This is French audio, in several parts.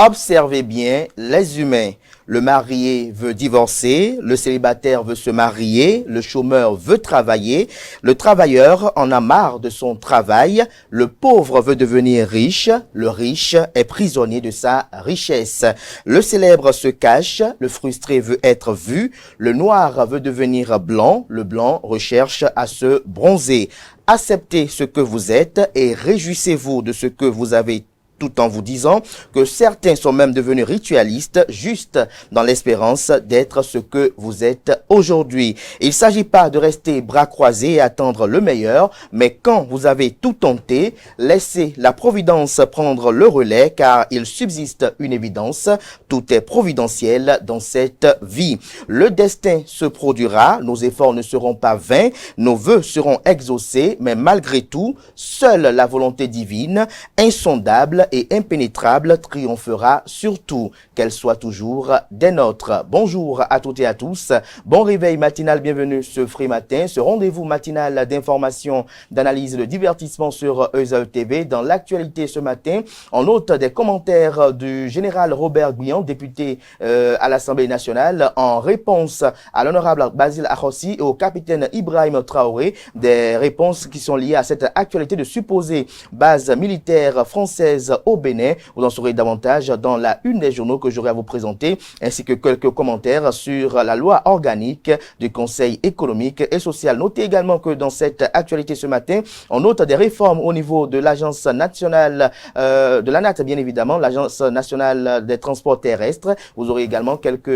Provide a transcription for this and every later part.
Observez bien les humains. Le marié veut divorcer, le célibataire veut se marier, le chômeur veut travailler, le travailleur en a marre de son travail, le pauvre veut devenir riche, le riche est prisonnier de sa richesse. Le célèbre se cache, le frustré veut être vu, le noir veut devenir blanc, le blanc recherche à se bronzer. Acceptez ce que vous êtes et réjouissez-vous de ce que vous avez tout en vous disant que certains sont même devenus ritualistes juste dans l'espérance d'être ce que vous êtes aujourd'hui. Il ne s'agit pas de rester bras croisés et attendre le meilleur, mais quand vous avez tout tenté, laissez la providence prendre le relais car il subsiste une évidence, tout est providentiel dans cette vie. Le destin se produira, nos efforts ne seront pas vains, nos vœux seront exaucés, mais malgré tout, seule la volonté divine, insondable et impénétrable triomphera surtout, qu'elle soit toujours des nôtres. Bonjour à toutes et à tous, bon réveil matinal, bienvenue ce Free Matin, ce rendez-vous matinal d'information, d'analyse, de divertissement sur Eusel TV. Dans l'actualité ce matin, on note des commentaires du général Robert Guillon, député à l'Assemblée nationale, en réponse à l'honorable Basile Akhossi et au capitaine Ibrahim Traoré, des réponses qui sont liées à cette actualité de supposée base militaire française au Bénin. Vous en saurez davantage dans la une des journaux que j'aurai à vous présenter, ainsi que quelques commentaires sur la loi organique du Conseil économique et social. Notez également que dans cette actualité ce matin, on note des réformes au niveau de l'Agence nationale de l'ANAT, bien évidemment, l'Agence nationale des transports terrestres. Vous aurez également quelques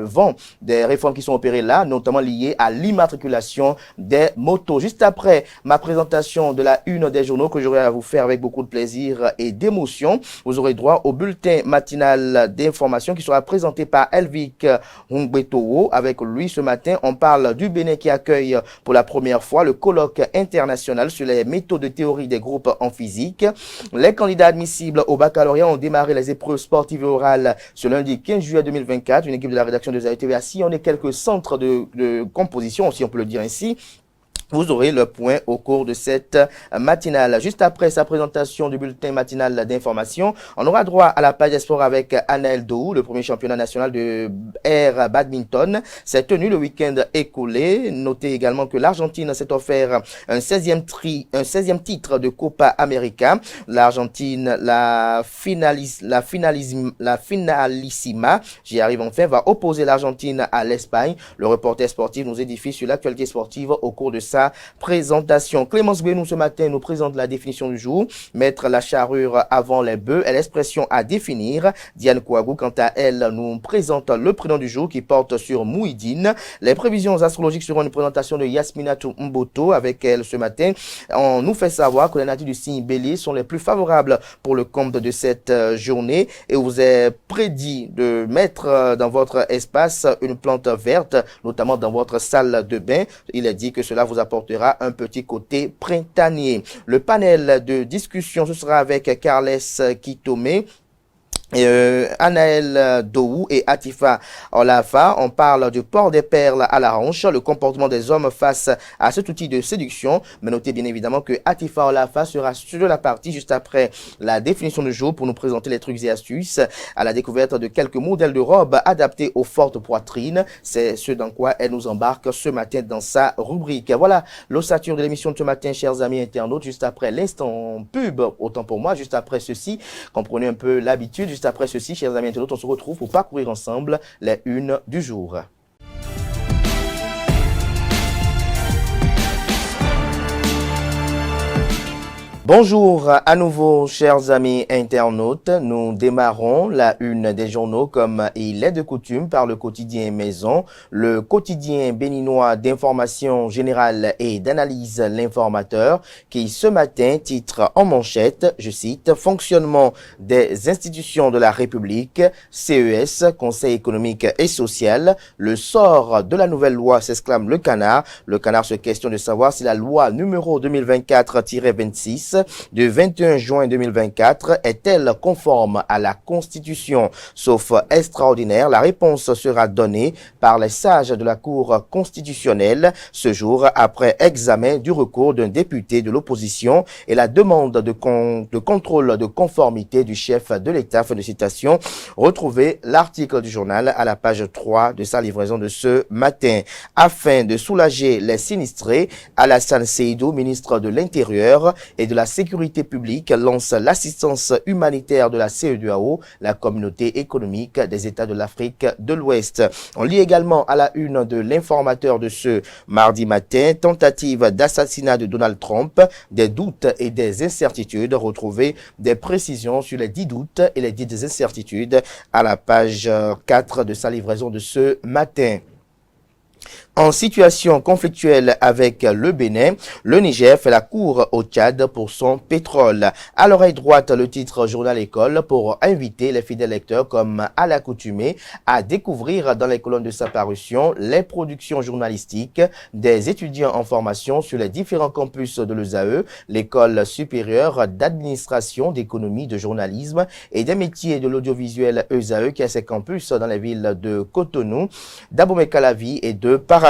vents des réformes qui sont opérées là, notamment liées à l'immatriculation des motos. Juste après ma présentation de la une des journaux que j'aurai à vous faire avec beaucoup de plaisir et d'émotion, vous aurez droit au bulletin matinal d'information qui sera présenté par Elvic Hungbetowo. Avec lui ce matin, on parle du Bénin qui accueille pour la première fois le colloque international sur les méthodes de théorie des groupes en physique. Les candidats admissibles au baccalauréat ont démarré les épreuves sportives et orales ce lundi 15 juillet 2024. Une équipe de la rédaction de ZAE-TV a sillonné quelques centres de composition, si on peut le dire ainsi. Vous aurez le point au cours de cette matinale. Juste après sa présentation du bulletin matinal d'information, on aura droit à la page des sports avec Anaël Dohou, le premier championnat national de air badminton. C'est tenu le week-end écoulé. Notez également que l'Argentine s'est offert un 16e titre de Copa América. L'Argentine, la finalissima, j'y arrive enfin, va opposer l'Argentine à l'Espagne. Le reporter sportif nous édifie sur l'actualité sportive au cours de sa présentation. Clémence Benou ce matin nous présente la définition du jour. Mettre la charrure avant les bœufs est l'expression à définir. Diane Kouagou, quant à elle, nous présente le prénom du jour qui porte sur Mouhidine. Les prévisions astrologiques seront une présentation de Yasminatou Mboto. Avec elle ce matin, on nous fait savoir que les natures du signe Bélier sont les plus favorables pour le compte de cette journée et vous est prédit de mettre dans votre espace une plante verte, notamment dans votre salle de bain. Il est dit que cela vous apportera un petit côté printanier. Le panel de discussion, ce sera avec Carles Kitome, Anaël Dohou et Atifa Olafa. On parle du port des perles à la hanche, le comportement des hommes face à cet outil de séduction. Mais notez bien évidemment que Atifa Olafa sera sur la partie juste après la définition du jour pour nous présenter les trucs et astuces à la découverte de quelques modèles de robes adaptés aux fortes poitrines. C'est ce dans quoi elle nous embarque ce matin dans sa rubrique. Voilà l'ossature de l'émission de ce matin, chers amis internautes. Juste après l'instant pub, autant pour moi, juste après ceci, comprenez un peu l'habitude. Juste après ceci, chers amis internautes, on se retrouve pour parcourir ensemble les unes du jour. Bonjour à nouveau, chers amis internautes. Nous démarrons la une des journaux comme il est de coutume par le quotidien Maison, le quotidien béninois d'information générale et d'analyse L'Informateur, qui ce matin titre en manchette, je cite, fonctionnement des institutions de la République, CES, Conseil économique et social, le sort de la nouvelle loi s'exclame le Canard. Le Canard se questionne de savoir si la loi numéro 2024-26 du 21 juin 2024 est-elle conforme à la Constitution? Sauf extraordinaire, la réponse sera donnée par les sages de la Cour constitutionnelle ce jour après examen du recours d'un député de l'opposition et la demande de contrôle de conformité du chef de l'État. Fin de citation. Retrouvez l'article du journal à la page 3 de sa livraison de ce matin. Afin de soulager les sinistrés, Alassane Seydou, ministre de l'Intérieur et de la Sécurité publique, lance l'assistance humanitaire de la CEDEAO, la communauté économique des États de l'Afrique de l'Ouest. On lit également à la une de l'informateur de ce mardi matin, tentative d'assassinat de Donald Trump, des doutes et des incertitudes. Retrouvez des précisions sur les 10 doutes et les 10 incertitudes à la page 4 de sa livraison de ce matin. En situation conflictuelle avec le Bénin, le Niger fait la cour au Tchad pour son pétrole. À l'oreille droite, le titre Journal École pour inviter les fidèles lecteurs, comme à l'accoutumée, à découvrir dans les colonnes de sa parution les productions journalistiques des étudiants en formation sur les différents campus de l'ESAE, l'école supérieure d'administration, d'économie, de journalisme et des métiers de l'audiovisuel ESAE qui a ses campus dans les villes de Cotonou, d'Abomey-Calavi et de Parakou.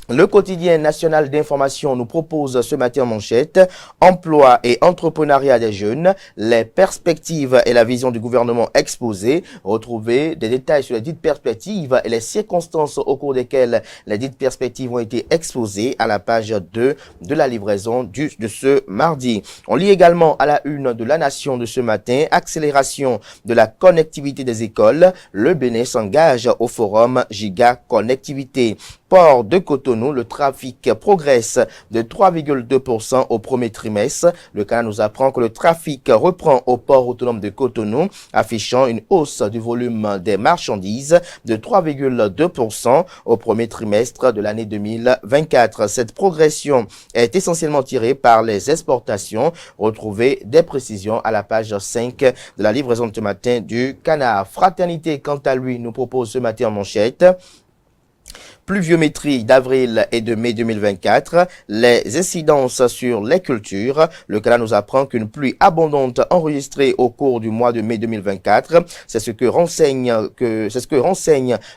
Le quotidien national d'information nous propose ce matin en manchette « Emploi et entrepreneuriat des jeunes, les perspectives et la vision du gouvernement exposées ». Retrouvez des détails sur les dites perspectives et les circonstances au cours desquelles les dites perspectives ont été exposées à la page 2 de la livraison de ce mardi. On lit également à la une de La Nation de ce matin « Accélération de la connectivité des écoles, le Bénin s'engage au forum Giga Connectivité ». Port de Cotonou, le trafic progresse de 3,2% au premier trimestre. Le Canada nous apprend que le trafic reprend au port autonome de Cotonou, affichant une hausse du volume des marchandises de 3,2% au premier trimestre de l'année 2024. Cette progression est essentiellement tirée par les exportations. Retrouvez des précisions à la page 5 de la livraison de ce matin du Canard. Fraternité, quant à lui, nous propose ce matin en manchette pluviométrie d'avril et de mai 2024, les incidences sur les cultures. Le Canada nous apprend qu'une pluie abondante enregistrée au cours du mois de mai 2024, c'est ce que renseigne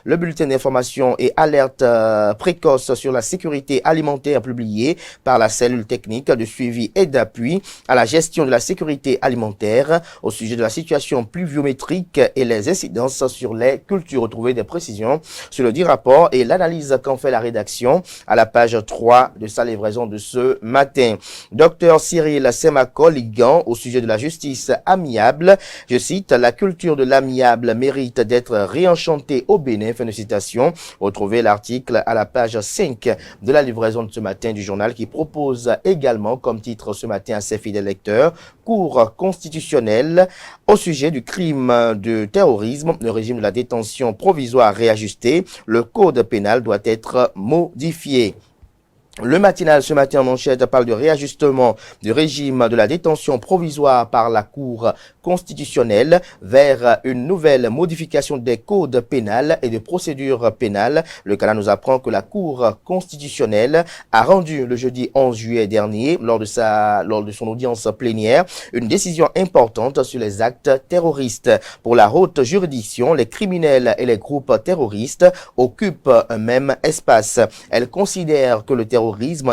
le bulletin d'information et alerte précoce sur la sécurité alimentaire publié par la cellule technique de suivi et d'appui à la gestion de la sécurité alimentaire au sujet de la situation pluviométrique et les incidences sur les cultures. Retrouvez des précisions sur le dit rapport et l'analyse qu'en fait la rédaction à la page 3 de sa livraison de ce matin. Docteur Cyril Semako-Ligan au sujet de la justice amiable. Je cite, la culture de l'amiable mérite d'être réenchantée au Bénin. Fin de citation. Retrouvez l'article à la page 5 de la livraison de ce matin du journal qui propose également comme titre ce matin à ses fidèles lecteurs, Cour constitutionnelle au sujet du crime de terrorisme, le régime de la détention provisoire réajusté, le code pénal doit être modifié. Le matinal ce matin en manchette parle de réajustement du régime de la détention provisoire par la Cour constitutionnelle vers une nouvelle modification des codes pénals et de procédures pénales. Le Canada nous apprend que la Cour constitutionnelle a rendu le jeudi 11 juillet dernier, lors de son audience plénière, une décision importante sur les actes terroristes. Pour la haute juridiction, les criminels et les groupes terroristes occupent un même espace. Elle considère que le terrorisme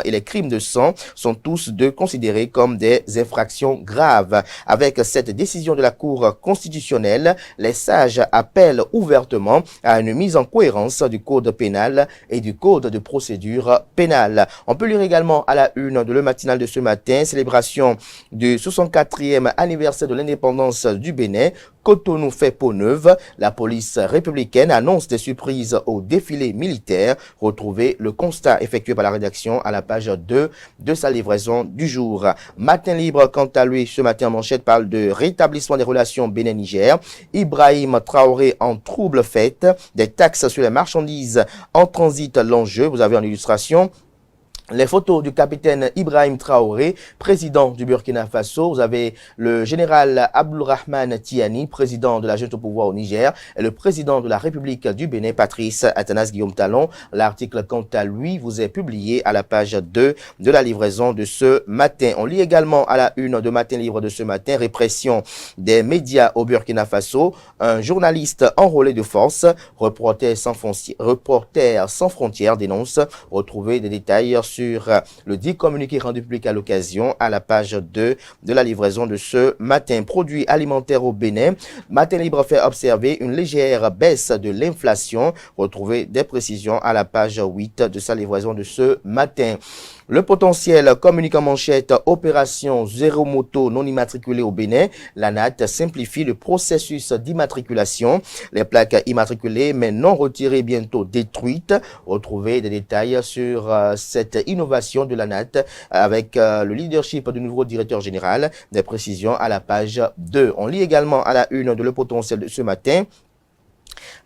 et les crimes de sang sont tous deux considérés comme des infractions graves. Avec cette décision de la Cour constitutionnelle, les sages appellent ouvertement à une mise en cohérence du code pénal et du code de procédure pénale. On peut lire également à la une de Le Matinal de ce matin, célébration du 64e anniversaire de l'indépendance du Bénin. Cotonou fait peau neuve. La police républicaine annonce des surprises au défilé militaire. Retrouvez le constat effectué par la rédaction à la page 2 de sa livraison du jour. Matin libre, quant à lui, ce matin en manchette parle de rétablissement des relations Bénin-Niger. Ibrahim Traoré en trouble fête. Des taxes sur les marchandises en transit, l'enjeu. Vous avez en illustration Les photos du capitaine Ibrahim Traoré, président du Burkina Faso. Vous avez le général Abdourahmane Tiani, président de la junte au pouvoir au Niger, et le président de la République du Bénin, Patrice Athanas Guillaume Talon. L'article, quant à lui, vous est publié à la page 2 de la livraison de ce matin. On lit également à la une de Matin Libre de ce matin, répression des médias au Burkina Faso. Un journaliste enrôlé de force, Reporters sans frontières dénonce. Retrouvez des détails sur le dit communiqué rendu public à l'occasion à la page 2 de la livraison de ce matin. Produits alimentaires au Bénin. Matin Libre fait observer une légère baisse de l'inflation. Retrouvez des précisions à la page 8 de sa livraison de ce matin. Le potentiel communique en manchette, opération zéro moto non immatriculée au Bénin. L'ANAT simplifie le processus d'immatriculation. Les plaques immatriculées mais non retirées bientôt détruites. Retrouvez des détails sur cette innovation de l'ANAT avec le leadership du nouveau directeur général. Des précisions à la page 2. On lit également à la une de Le Potentiel de ce matin.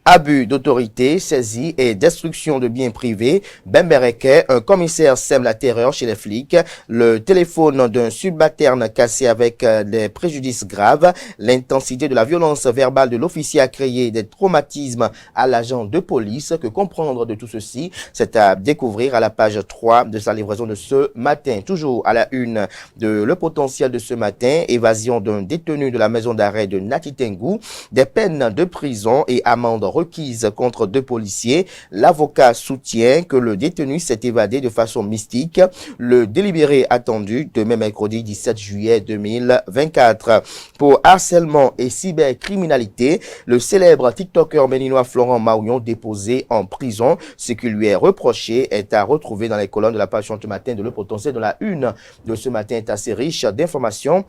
Abus d'autorité, saisie et destruction de biens privés. Bembereke, un commissaire sème la terreur chez les flics. Le téléphone d'un subalterne cassé avec des préjudices graves. L'intensité de la violence verbale de l'officier a créé des traumatismes à l'agent de police. Que comprendre de tout ceci? C'est à découvrir à la page 3 de sa livraison de ce matin. Toujours à la une de Le Potentiel de ce matin. Évasion d'un détenu de la maison d'arrêt de Natitengu. Des peines de prison et amende requise contre 2 policiers. L'avocat soutient que le détenu s'est évadé de façon mystique. Le délibéré attendu demain mercredi 17 juillet 2024. Pour harcèlement et cybercriminalité, le célèbre TikToker béninois Florent Maouillon déposé en prison. Ce qui lui est reproché est à retrouver dans les colonnes de la page ce matin de Le Potentiel. De la une de ce matin est assez riche d'informations.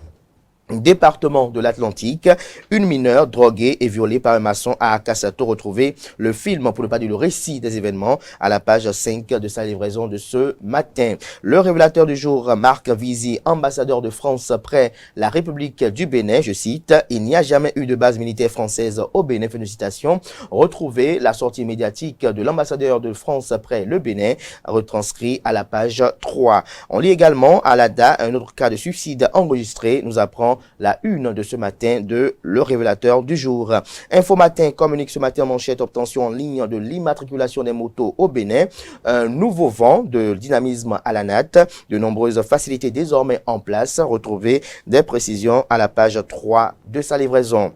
Département de l'Atlantique, une mineure droguée et violée par un maçon à Akasato. Retrouvé le film, pour ne pas dire le récit des événements, à la page 5 de sa livraison de ce matin. Le révélateur du jour, Marc Vizy, ambassadeur de France près la République du Bénin, je cite, « Il n'y a jamais eu de base militaire française au Bénin », fin de citation. Retrouvez la sortie médiatique de l'ambassadeur de France près le Bénin, retranscrit à la page 3. On lit également à l'ADA un autre cas de suicide enregistré, nous apprend la une de ce matin de Le Révélateur du jour. Info Matin communique ce matin en manchette obtention en ligne de l'immatriculation des motos au Bénin. Un nouveau vent de dynamisme à la NAT. De nombreuses facilités désormais en place. Retrouvez des précisions à la page 3 de sa livraison.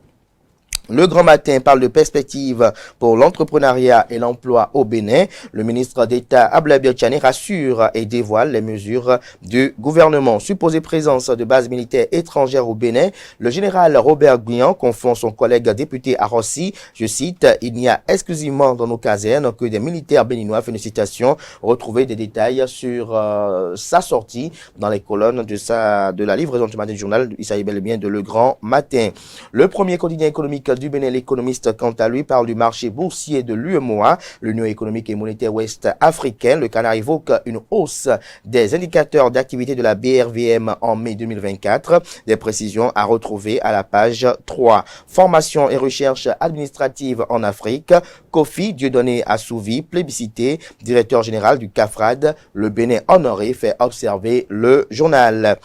Le Grand Matin parle de perspectives pour l'entrepreneuriat et l'emploi au Bénin. Le ministre d'État Ablaye Tchane rassure et dévoile les mesures du gouvernement. Supposée présence de bases militaires étrangères au Bénin, le général Robert Guian confond son collègue député à Rossi. Je cite, « Il n'y a exclusivement dans nos casernes que des militaires béninois ». Fin de citation. Retrouvez des détails sur sa sortie dans les colonnes de la livraison du matin du journal. Il s'agit bel et bien de Le Grand Matin. Le premier quotidien économique du Bénin, l'économiste, quant à lui, parle du marché boursier de l'UEMOA, l'Union économique et monétaire ouest africaine. Le Canard évoque une hausse des indicateurs d'activité de la BRVM en mai 2024. Des précisions à retrouver à la page 3. Formation et recherche administrative en Afrique. Kofi Dieudonné Assouvi, plébiscité, directeur général du CAFRAD. Le Bénin honoré, fait observer le journal.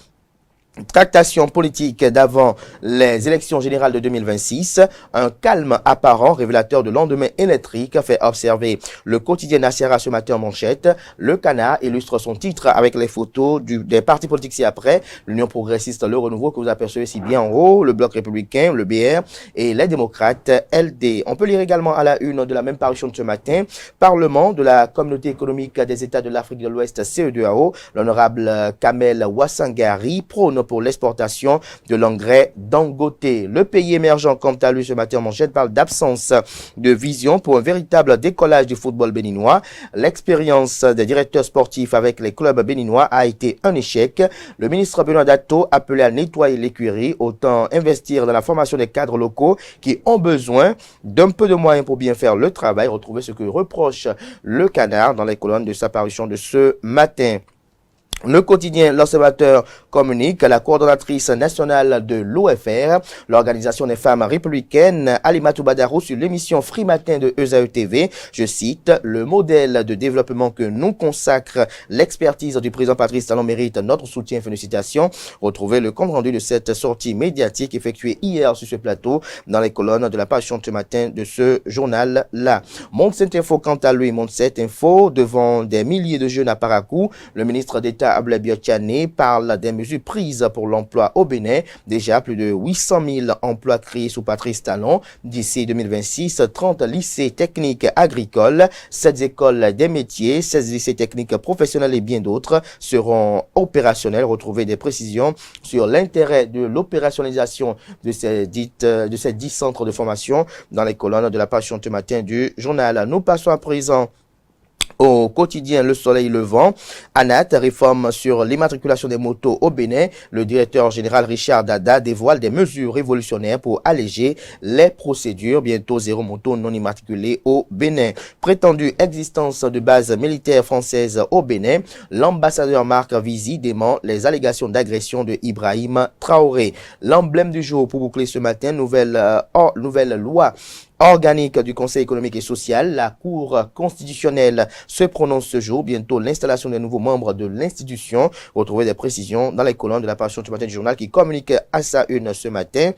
Tractation politique d'avant les élections générales de 2026, un calme apparent révélateur de lendemain électrique, fait observer le quotidien Nassera ce matin en manchette. Le Canard illustre son titre avec les photos des partis politiques ci-après, l'Union progressiste, le Renouveau que vous apercevez si bien en haut, le Bloc républicain, le BR et les démocrates LD. On peut lire également à la une de la même parution de ce matin, Parlement de la Communauté économique des États de l'Afrique de l'Ouest, CEDEAO, l'honorable Kamel Ouassangari prône pour l'exportation de l'engrais Dangote. Le pays émergent, quant à lui, ce matin en manchette, parle d'absence de vision pour un véritable décollage du football béninois. L'expérience des directeurs sportifs avec les clubs béninois a été un échec. Le ministre Benoît Dato appelé à nettoyer l'écurie, autant investir dans la formation des cadres locaux qui ont besoin d'un peu de moyens pour bien faire le travail. Retrouvez ce que reproche le Canard dans les colonnes de sa parution de ce matin. Le quotidien L'Observateur communique la coordonnatrice nationale de l'OFR, l'Organisation des femmes républicaines, Alimatou Badarou, sur l'émission Free Matin de ESAE TV. Je cite, le modèle de développement que nous consacre l'expertise du président Patrice Talon mérite notre soutien. Fin de citation. Retrouvez le compte rendu de cette sortie médiatique effectuée hier sur ce plateau dans les colonnes de la page ce matin de ce journal-là. Monde 7 Info, quant à lui, Monde 7 Info, devant des milliers de jeunes à Parakou, le ministre d'État Abdoulaye Biotchane parle des mesures prises pour l'emploi au Bénin. Déjà plus de 800 000 emplois créés sous Patrice Talon. D'ici 2026, 30 lycées techniques agricoles, 7 écoles des métiers, 16 lycées techniques professionnels et bien d'autres seront opérationnels. Retrouvez des précisions sur l'intérêt de l'opérationnalisation de ces 10 centres de formation dans les colonnes de la page ce matin du journal. Nous passons à présent au quotidien Le Soleil Levant. ANAT, réforme sur l'immatriculation des motos au Bénin. Le directeur général Richard Dada dévoile des mesures révolutionnaires pour alléger les procédures. Bientôt zéro moto non immatriculée au Bénin. Prétendue existence de bases militaires françaises au Bénin. L'ambassadeur Marc Vizy dément les allégations d'agression de Ibrahim Traoré. L'emblème du jour pour boucler ce matin, nouvelle loi organique du Conseil économique et social. La Cour constitutionnelle se prononce ce jour. Bientôt l'installation des nouveaux membres de l'institution. Retrouvez des précisions dans les colonnes de la page ce matin du journal qui communique à sa une ce matin.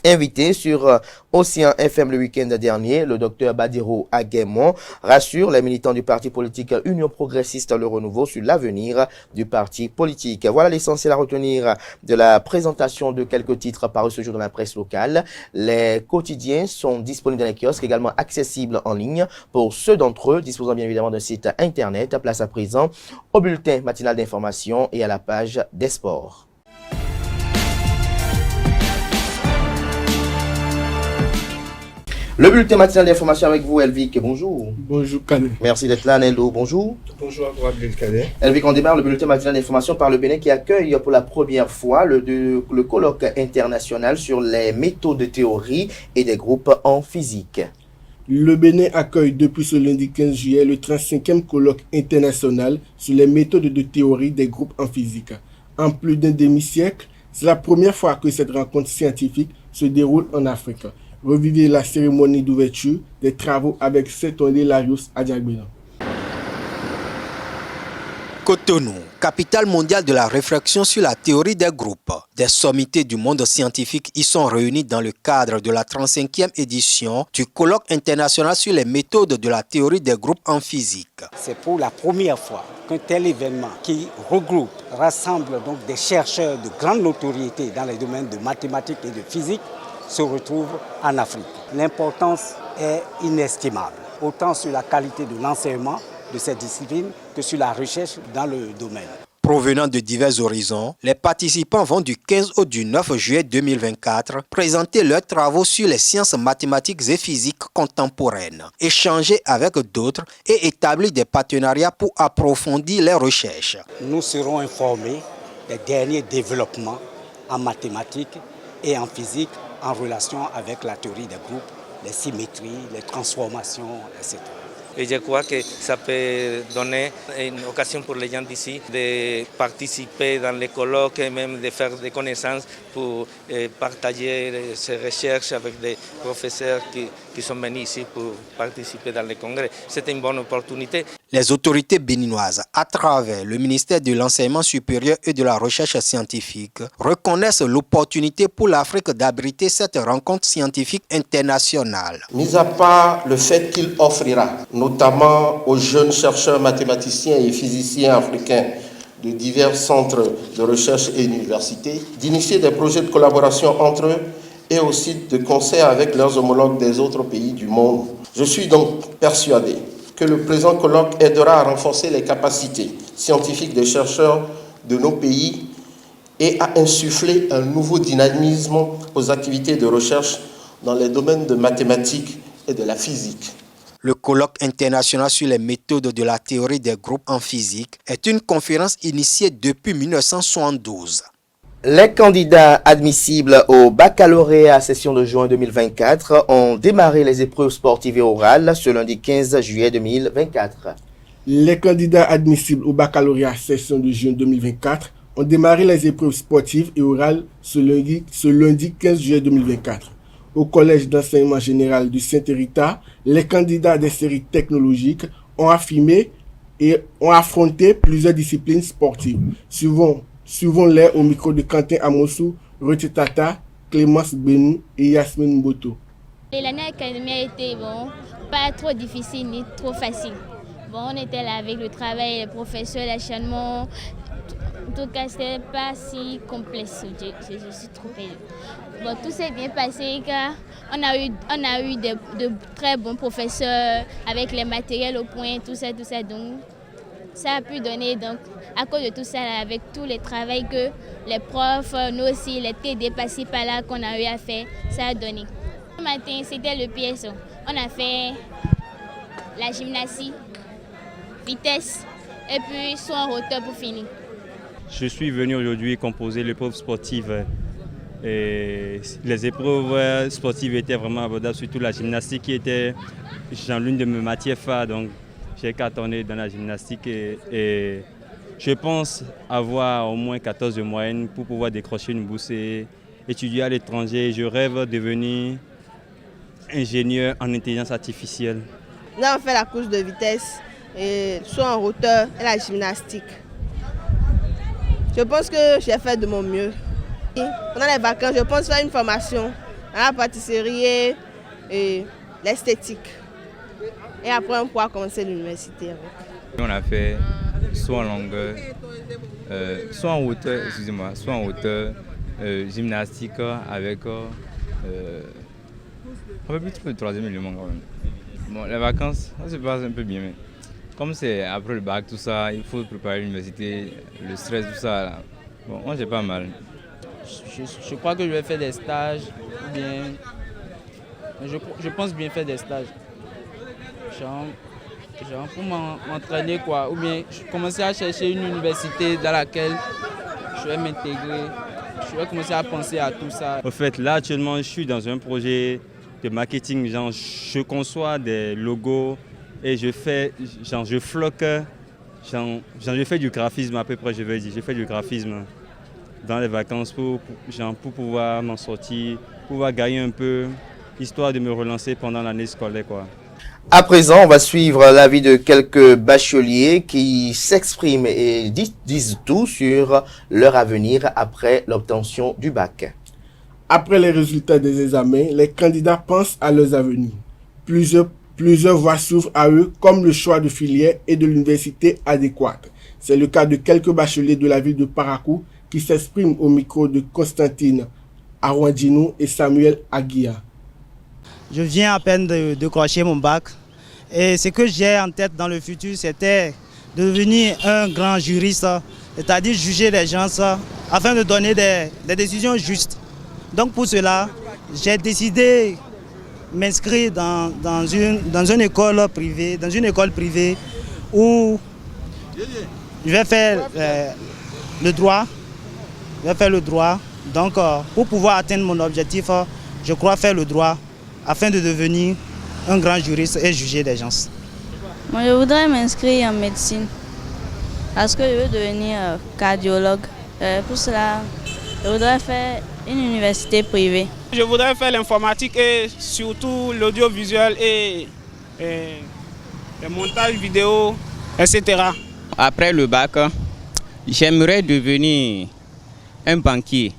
Invité sur Océan FM le week-end dernier, le docteur Badiro Aguemon rassure les militants du parti politique Union Progressiste Le Renouveau sur l'avenir du parti politique. Voilà l'essentiel à retenir de la présentation de quelques titres parus ce jour dans la presse locale. Les quotidiens sont disponibles dans les kiosques, également accessibles en ligne pour ceux d'entre eux disposant bien évidemment d'un site internet. Place à présent au bulletin matinal d'information et à la page des sports. Le bulletin matinal d'information avec vous, Elvic. Bonjour. Bonjour, Kané. Merci d'être là, Neldo. Bonjour. Bonjour à vous, Abdelkader. Elvic, on démarre le bulletin matinal d'information par le Bénin qui accueille pour la première fois le colloque international sur les méthodes de théorie et des groupes en physique. Le Bénin accueille depuis ce lundi 15 juillet le 35e colloque international sur les méthodes de théorie des groupes en physique. En plus d'un demi-siècle, c'est la première fois que cette rencontre scientifique se déroule en Afrique. Revivez la cérémonie d'ouverture des travaux avec Setonde Larios à Diagbena. Cotonou, capitale mondiale de la réflexion sur la théorie des groupes. Des sommités du monde scientifique y sont réunies dans le cadre de la 35e édition du colloque international sur les méthodes de la théorie des groupes en physique. C'est pour la première fois qu'un tel événement qui regroupe, rassemble donc des chercheurs de grande notoriété dans les domaines de mathématiques et de physique se retrouve en Afrique. L'importance est inestimable, autant sur la qualité de l'enseignement de cette discipline que sur la recherche dans le domaine. Provenant de divers horizons, les participants vont du 15 au 9 juillet 2024 présenter leurs travaux sur les sciences mathématiques et physiques contemporaines, échanger avec d'autres et établir des partenariats pour approfondir les recherches. Nous serons informés des derniers développements en mathématiques et en physique en relation avec la théorie des groupes, les symétries, les transformations, etc. Et je crois que ça peut donner une occasion pour les gens d'ici de participer dans les colloques et même de faire des connaissances pour partager ces recherches avec des professeurs qui sont venus ici pour participer dans les congrès. C'est une bonne opportunité. Les autorités béninoises, à travers le ministère de l'Enseignement supérieur et de la Recherche scientifique, reconnaissent l'opportunité pour l'Afrique d'abriter cette rencontre scientifique internationale. Mis à part le fait qu'il offrira, notamment aux jeunes chercheurs mathématiciens et physiciens africains de divers centres de recherche et universités, d'initier des projets de collaboration entre eux et aussi de concert avec leurs homologues des autres pays du monde. Je suis donc persuadé que le présent colloque aidera à renforcer les capacités scientifiques des chercheurs de nos pays et à insuffler un nouveau dynamisme aux activités de recherche dans les domaines de mathématiques et de la physique. Le colloque international sur les méthodes de la théorie des groupes en physique est une conférence initiée depuis 1972. Les candidats admissibles au baccalauréat session de juin 2024 ont démarré les épreuves sportives et orales ce lundi 15 juillet 2024. Les candidats admissibles au baccalauréat session de juin 2024 ont démarré les épreuves sportives et orales ce lundi 15 juillet 2024. Au Collège d'enseignement général de Saint-Hérita, les candidats des séries technologiques ont affirmé et ont affronté plusieurs disciplines sportives. Suivons-les au micro de Quentin Amosou, Rotier Tata, Clémence Benou et Yasmine Mboto. L'année académique a été pas trop difficile ni trop facile. On était là avec le travail, les professeurs, l'acharnement. En tout cas, ce n'était pas si complexe. Je suis trop perdue. Tout s'est bien passé car on a eu de très bons professeurs avec les matériels au point, tout ça. Donc, ça a pu donner, donc, à cause de tout ça, avec tous les travaux que les profs, nous aussi, les TD passés par là qu'on a eu à faire, ça a donné. Ce matin, c'était le PSO. On a fait la gymnastique, vitesse et puis saut en hauteur pour finir. Je suis venu aujourd'hui composer l'épreuve sportive. Et les épreuves sportives étaient vraiment abordables, surtout la gymnastique qui était l'une de mes matières phares. Donc j'ai cartonné dans la gymnastique et je pense avoir au moins 14 de moyenne pour pouvoir décrocher une bourse et étudier à l'étranger. Je rêve de devenir ingénieur en intelligence artificielle. Là, on fait la course de vitesse, saut en hauteur et la gymnastique. Je pense que j'ai fait de mon mieux. Pendant les vacances, je pense faire une formation à la pâtisserie et l'esthétique. Et après, on pourra commencer l'université avec. On a fait soit en longueur, soit en hauteur, soit en hauteur, gymnastique avec un peu plus de 3e élément quand même. Bon, les vacances, ça se passe un peu bien, mais comme c'est après le bac, tout ça, il faut préparer l'université, le stress, tout ça. Là. Bon, moi j'ai pas mal. Je crois que je vais faire des stages, ou bien. Je pense bien faire des stages. Genre pour m'entraîner quoi, ou bien commencer à chercher une université dans laquelle je vais m'intégrer. Je vais commencer à penser à tout ça. En fait, là actuellement, je suis dans un projet de marketing. Genre, je conçois des logos et je fais, je floque, je fais du graphisme à peu près, je veux dire. Je fais du graphisme dans les vacances pour pouvoir m'en sortir, pouvoir gagner un peu, histoire de me relancer pendant l'année scolaire, quoi. À présent, on va suivre l'avis de quelques bacheliers qui s'expriment et disent tout sur leur avenir après l'obtention du bac. Après les résultats des examens, les candidats pensent à leurs avenirs. Plusieurs voies s'ouvrent à eux, comme le choix de filière et de l'université adéquate. C'est le cas de quelques bacheliers de la ville de Parakou qui s'expriment au micro de Constantine Arwandinou et Samuel Aguia. Je viens à peine de décrocher mon bac et ce que j'ai en tête dans le futur, c'était de devenir un grand juriste, c'est-à-dire juger les gens afin de donner des décisions justes. Donc pour cela, j'ai décidé de m'inscrire dans une école privée où je vais faire le droit. Donc pour pouvoir atteindre mon objectif, je crois faire le droit afin de devenir un grand juriste et juger les gens. Moi, je voudrais m'inscrire en médecine parce que je veux devenir cardiologue. Pour cela, je voudrais faire une université privée. Je voudrais faire l'informatique et surtout l'audiovisuel et le montage vidéo, etc. Après le bac, j'aimerais devenir un banquier.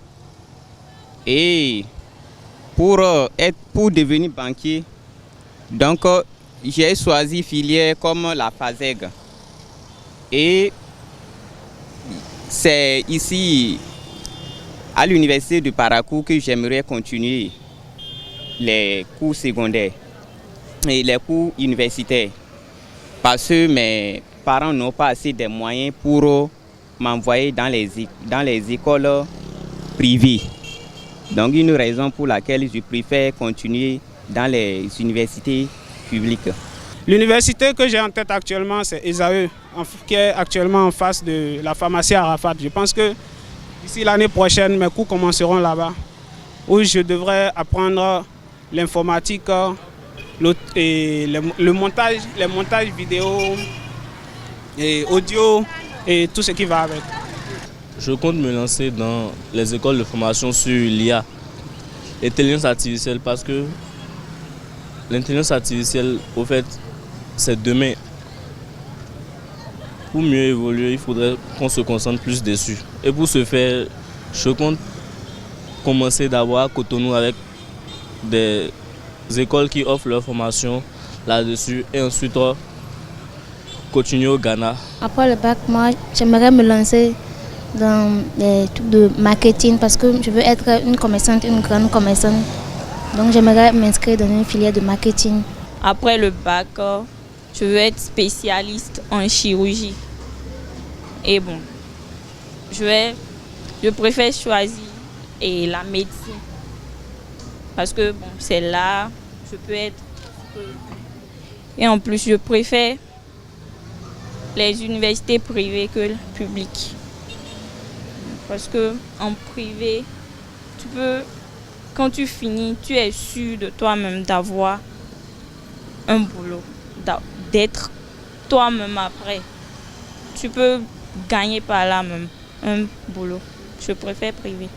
Et pour devenir banquier, donc j'ai choisi filière comme la FASEG. Et c'est ici, à l'université de Parakou, que j'aimerais continuer les cours secondaires et les cours universitaires. Parce que mes parents n'ont pas assez de moyens pour m'envoyer dans les écoles privées. Donc une raison pour laquelle je préfère continuer dans les universités publiques. L'université que j'ai en tête actuellement, c'est ESAE, qui est actuellement en face de la pharmacie Arafat. Je pense que d'ici l'année prochaine, mes cours commenceront là-bas, où je devrais apprendre l'informatique, et les montages vidéo et audio et tout ce qui va avec. Je compte me lancer dans les écoles de formation sur l'IA, l'intelligence artificielle, parce que l'intelligence artificielle, au fait, c'est demain. Pour mieux évoluer, il faudrait qu'on se concentre plus dessus. Et pour ce faire, je compte commencer d'abord à Cotonou avec des écoles qui offrent leur formation là-dessus et ensuite continuer au Ghana. Après le bac, moi, j'aimerais me lancer dans les trucs de marketing parce que je veux être une commerçante, une grande commerçante. Donc j'aimerais m'inscrire dans une filière de marketing. Après le bac, je veux être spécialiste en chirurgie. Et bon, je préfère choisir la médecine. Parce que bon, c'est là, je peux être... Et en plus, je préfère les universités privées que publiques. Parce que en privé, tu peux, quand tu finis, tu es sûr de toi-même d'avoir un boulot, d'être toi-même après. Tu peux gagner par là même un boulot. Je préfère privé.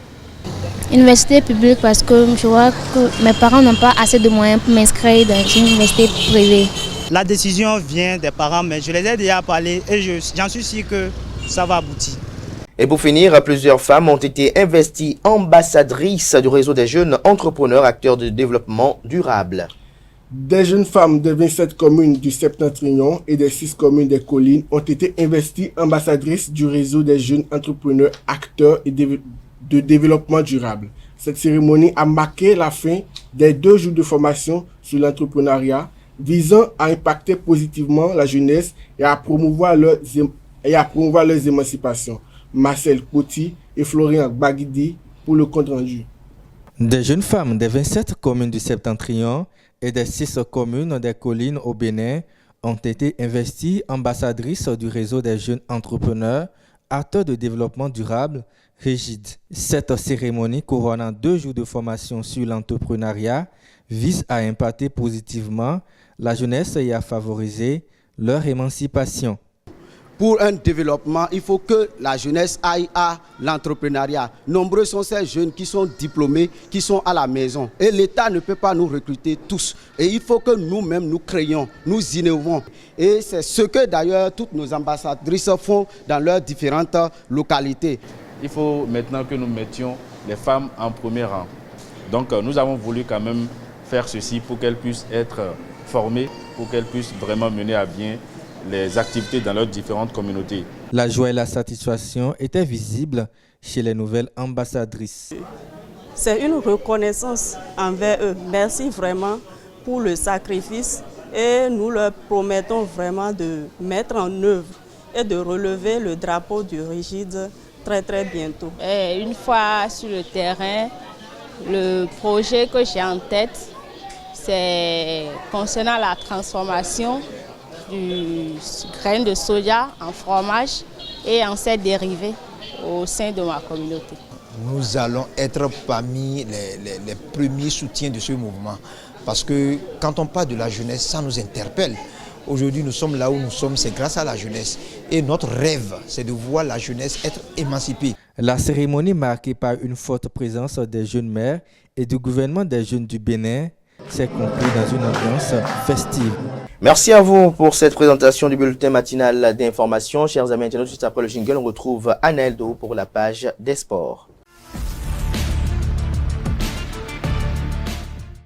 Université publique parce que je vois que mes parents n'ont pas assez de moyens pour m'inscrire dans une université privée. La décision vient des parents, mais je les ai déjà parlé et j'en suis sûr que ça va aboutir. Et pour finir, plusieurs femmes ont été investies ambassadrices du réseau des jeunes entrepreneurs acteurs de développement durable. Des jeunes femmes de 27 communes du Septentrion et des 6 communes des collines ont été investies ambassadrices du réseau des jeunes entrepreneurs acteurs de développement durable. Cette cérémonie a marqué la fin des 2 jours de formation sur l'entrepreneuriat visant à impacter positivement la jeunesse et à promouvoir leurs émancipations. Marcel Koti et Florian Baguidi pour le compte rendu. Des jeunes femmes des 27 communes du Septentrion et des 6 communes des collines au Bénin ont été investies ambassadrices du réseau des jeunes entrepreneurs acteurs de développement durable REGID. Cette cérémonie couronnant 2 jours de formation sur l'entrepreneuriat vise à impacter positivement la jeunesse et à favoriser leur émancipation. Pour un développement, il faut que la jeunesse aille à l'entrepreneuriat. Nombreux sont ces jeunes qui sont diplômés, qui sont à la maison. Et l'État ne peut pas nous recruter tous. Et il faut que nous-mêmes, nous créions, nous innovons. Et c'est ce que d'ailleurs toutes nos ambassadrices font dans leurs différentes localités. Il faut maintenant que nous mettions les femmes en premier rang. Donc nous avons voulu quand même faire ceci pour qu'elles puissent être formées, pour qu'elles puissent vraiment mener à bien les activités dans leurs différentes communautés. La joie et la satisfaction étaient visibles chez les nouvelles ambassadrices. C'est une reconnaissance envers eux. Merci vraiment pour le sacrifice et nous leur promettons vraiment de mettre en œuvre et de relever le drapeau du REGID très bientôt. Et une fois sur le terrain, le projet que j'ai en tête, c'est concernant la transformation du grain de soja en fromage et en ses dérivés au sein de ma communauté. Nous allons être parmi les premiers soutiens de ce mouvement parce que quand on parle de la jeunesse, ça nous interpelle. Aujourd'hui, nous sommes là où nous sommes, c'est grâce à la jeunesse. Et notre rêve, c'est de voir la jeunesse être émancipée. La cérémonie marquée par une forte présence des jeunes maires et du gouvernement des jeunes du Bénin s'est conclue dans une ambiance festive. Merci à vous pour cette présentation du bulletin matinal d'information. Chers amis internautes, juste après le jingle, on retrouve Aneldo pour la page des sports.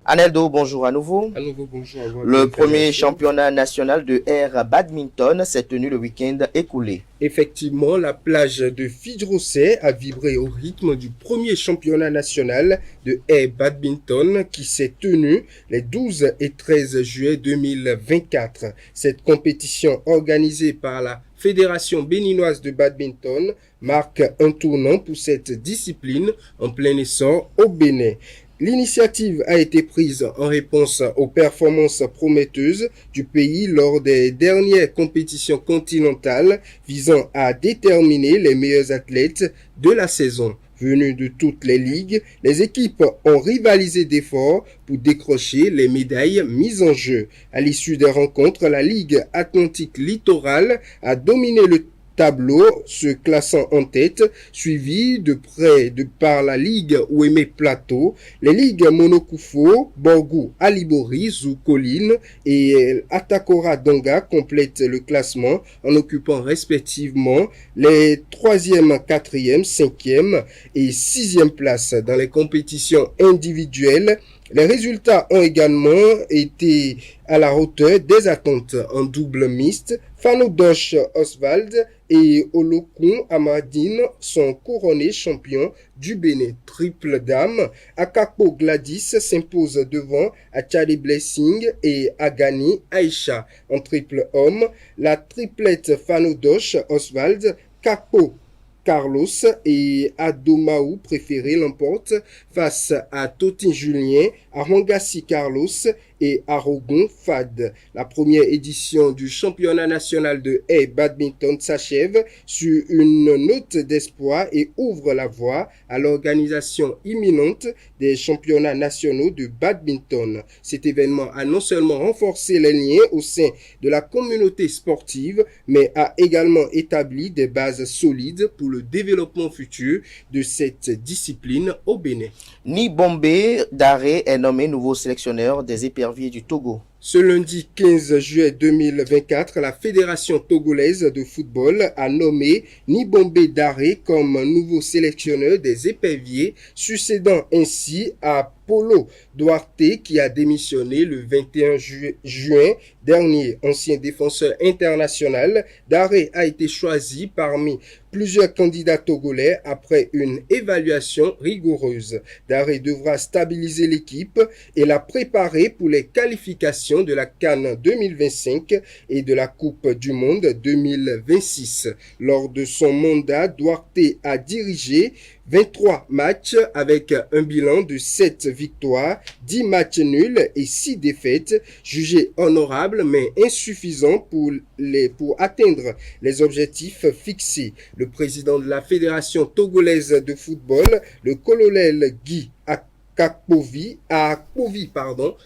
Aneldo, bonjour à nouveau. À nouveau, bonjour. Le premier championnat national de air badminton s'est tenu le week-end écoulé. Effectivement, la plage de Fidrosset a vibré au rythme du premier championnat national de air badminton qui s'est tenu les 12 et 13 juillet 2024. Cette compétition organisée par la Fédération béninoise de badminton marque un tournant pour cette discipline en plein essor au Bénin. L'initiative a été prise en réponse aux performances prometteuses du pays lors des dernières compétitions continentales visant à déterminer les meilleurs athlètes de la saison. Venues de toutes les ligues, les équipes ont rivalisé d'efforts pour décrocher les médailles mises en jeu. À l'issue des rencontres, la Ligue Atlantique Littorale a dominé le tableau, se classant en tête, suivi de près par la Ligue Ouémé Plateau, les ligues Monokufo, Borgou, Alibori, Zoukoline et Atakora Donga complètent le classement en occupant respectivement les 3e, 4e, 5e et 6e places dans les compétitions individuelles. Les résultats ont également été à la hauteur des attentes en double mixte. Fanodosh Oswald et Olokun Amadine sont couronnés champions du Bénin. Triple dame, Akapo Gladys s'impose devant Achali Blessing et Agani Aisha. En triple homme, la triplette Fanodosh Oswald, Kapo Carlos et Adomaou préféré l'emporte face à Totin Julien, Arangassi Carlos et Arogon Fad. La première édition du championnat national de haie badminton s'achève sur une note d'espoir et ouvre la voie à l'organisation imminente des championnats nationaux de badminton. Cet événement a non seulement renforcé les liens au sein de la communauté sportive, mais a également établi des bases solides pour le développement futur de cette discipline au Bénin. Nibombe Daré est nommé nouveau sélectionneur des éperviers du Togo. Ce lundi 15 juillet 2024, la Fédération togolaise de football a nommé Nibombe Daré comme nouveau sélectionneur des éperviers, succédant ainsi à Polo Duarte qui a démissionné le 21 juin dernier. Ancien défenseur international, Daré a été choisi parmi plusieurs candidats togolais après une évaluation rigoureuse. Daré devra stabiliser l'équipe et la préparer pour les qualifications de la CAN 2025 et de la Coupe du Monde 2026. Lors de son mandat, Duarte a dirigé 23 matchs avec un bilan de 7 victoires, 10 matchs nuls et 6 défaites, jugés honorables mais insuffisants pour atteindre les objectifs fixés. Le président de la Fédération togolaise de football, le colonel Guy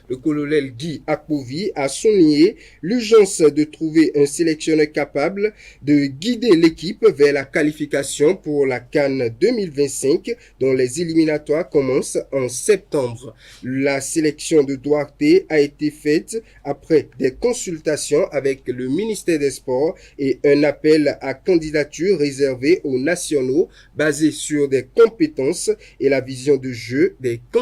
le colonel Guy Akpovi a souligné l'urgence de trouver un sélectionneur capable de guider l'équipe vers la qualification pour la CAN 2025 dont les éliminatoires commencent en septembre. La sélection de Duarte a été faite après des consultations avec le ministère des Sports et un appel à candidature réservé aux nationaux basé sur des compétences et la vision de jeu des candidats.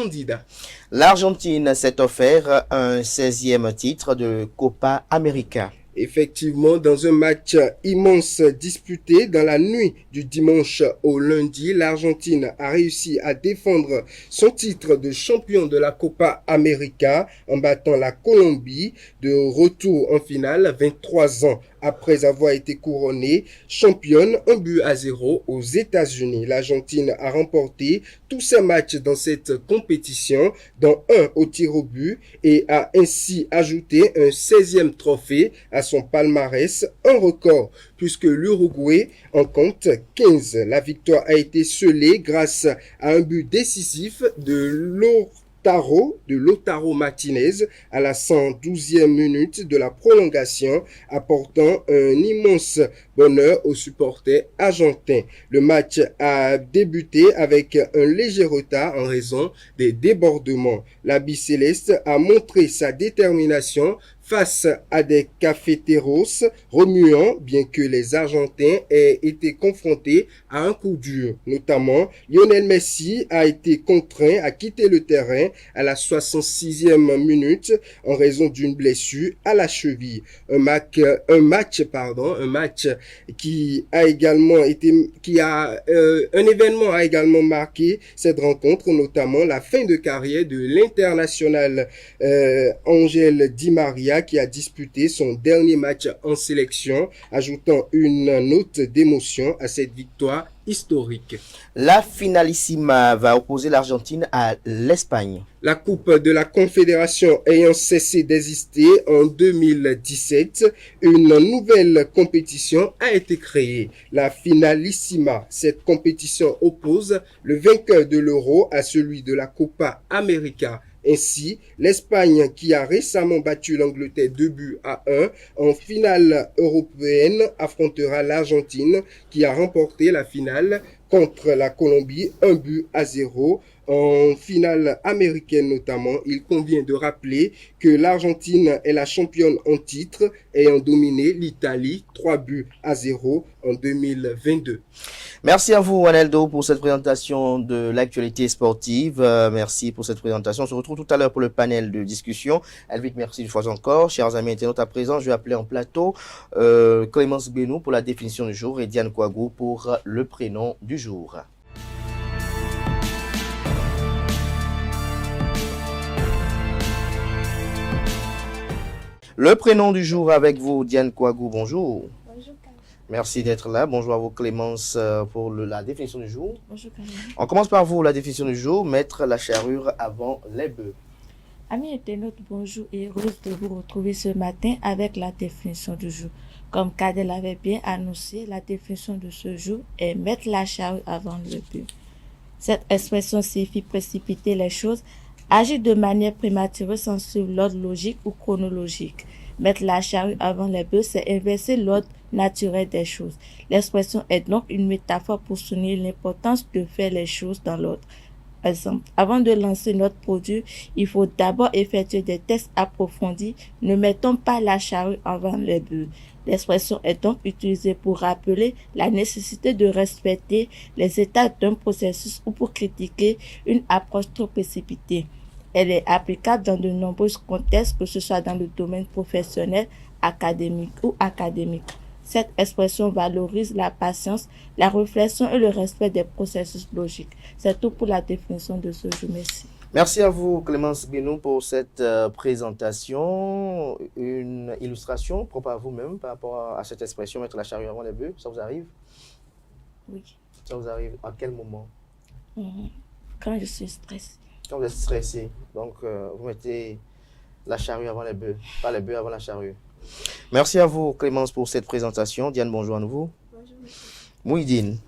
L'Argentine s'est offert un 16e titre de Copa América. Effectivement, dans un match immense disputé dans la nuit du dimanche au lundi, l'Argentine a réussi à défendre son titre de champion de la Copa América en battant la Colombie de retour en finale 23 ans après avoir été couronnée championne 1-0 aux États-Unis. L'Argentine a remporté tous ses matchs dans cette compétition, dont un au tir au but, et a ainsi ajouté un 16e trophée à son palmarès, un record, puisque l'Uruguay en compte 15. La victoire a été scellée grâce à un but décisif de Lautaro Martinez à la 112e minute de la prolongation, apportant un immense bonheur aux supporters argentins. Le match a débuté avec un léger retard en raison des débordements. La Bicéleste a montré sa détermination face à des cafeteros remuants, bien que les Argentins aient été confrontés à un coup dur. Notamment, Lionel Messi a été contraint à quitter le terrain à la 66e minute en raison d'une blessure à la cheville. Un match qui a également été, un événement a également marqué cette rencontre, notamment la fin de carrière de l'international Ángel Di María, qui a disputé son dernier match en sélection, ajoutant une note d'émotion à cette victoire historique. La Finalissima va opposer l'Argentine à l'Espagne. La Coupe de la Confédération ayant cessé d'exister en 2017, une nouvelle compétition a été créée, la Finalissima. Cette compétition oppose le vainqueur de l'Euro à celui de la Copa América. Ainsi, l'Espagne, qui a récemment battu l'Angleterre 2-1 en finale européenne, affrontera l'Argentine, qui a remporté la finale contre la Colombie 1-0. En finale américaine notamment, il convient de rappeler que l'Argentine est la championne en titre, ayant dominé l'Italie 3-0 en 2022. Merci à vous, Waneldo, pour cette présentation de l'actualité sportive. Merci pour cette présentation. On se retrouve tout à l'heure pour le panel de discussion. Elvic, merci une fois encore. Chers amis internautes, à présent, je vais appeler en plateau Clémence Benou pour la définition du jour et Diane Kouagou pour le prénom du jour. Le prénom du jour avec vous, Diane Kouagou, bonjour. Bonjour, Camille. Merci d'être là. Bonjour à vous, Clémence, pour la définition du jour. Bonjour, Camille. On commence par vous, la définition du jour, mettre la charrue avant les bœufs. Amis internautes, bonjour et heureuse de vous retrouver ce matin avec la définition du jour. Comme Cadet l'avait bien annoncé, la définition de ce jour est mettre la charrue avant le bœuf. Cette expression signifie précipiter les choses, agir de manière prématurée sans suivre l'ordre logique ou chronologique. Mettre la charrue avant les bœufs, c'est inverser l'ordre naturel des choses. L'expression est donc une métaphore pour souligner l'importance de faire les choses dans l'ordre. Par exemple, avant de lancer notre produit, il faut d'abord effectuer des tests approfondis. Ne mettons pas la charrue avant les bœufs. L'expression est donc utilisée pour rappeler la nécessité de respecter les étapes d'un processus ou pour critiquer une approche trop précipitée. Elle est applicable dans de nombreux contextes, que ce soit dans le domaine professionnel, académique ou académique. Cette expression valorise la patience, la réflexion et le respect des processus logiques. C'est tout pour la définition de ce jour. Merci. Merci à vous, Clémence Benou, pour cette présentation. Une illustration propre à vous-même par rapport à cette expression, mettre la charrue avant les bœufs. Ça vous arrive? Oui. Ça vous arrive à quel moment? Quand je suis stressée. Quand vous êtes stressé, donc vous mettez la charrue avant les bœufs, pas les bœufs avant la charrue. Merci à vous, Clémence, pour cette présentation. Diane, bonjour à nouveau. Bonjour, monsieur. Mouhidine.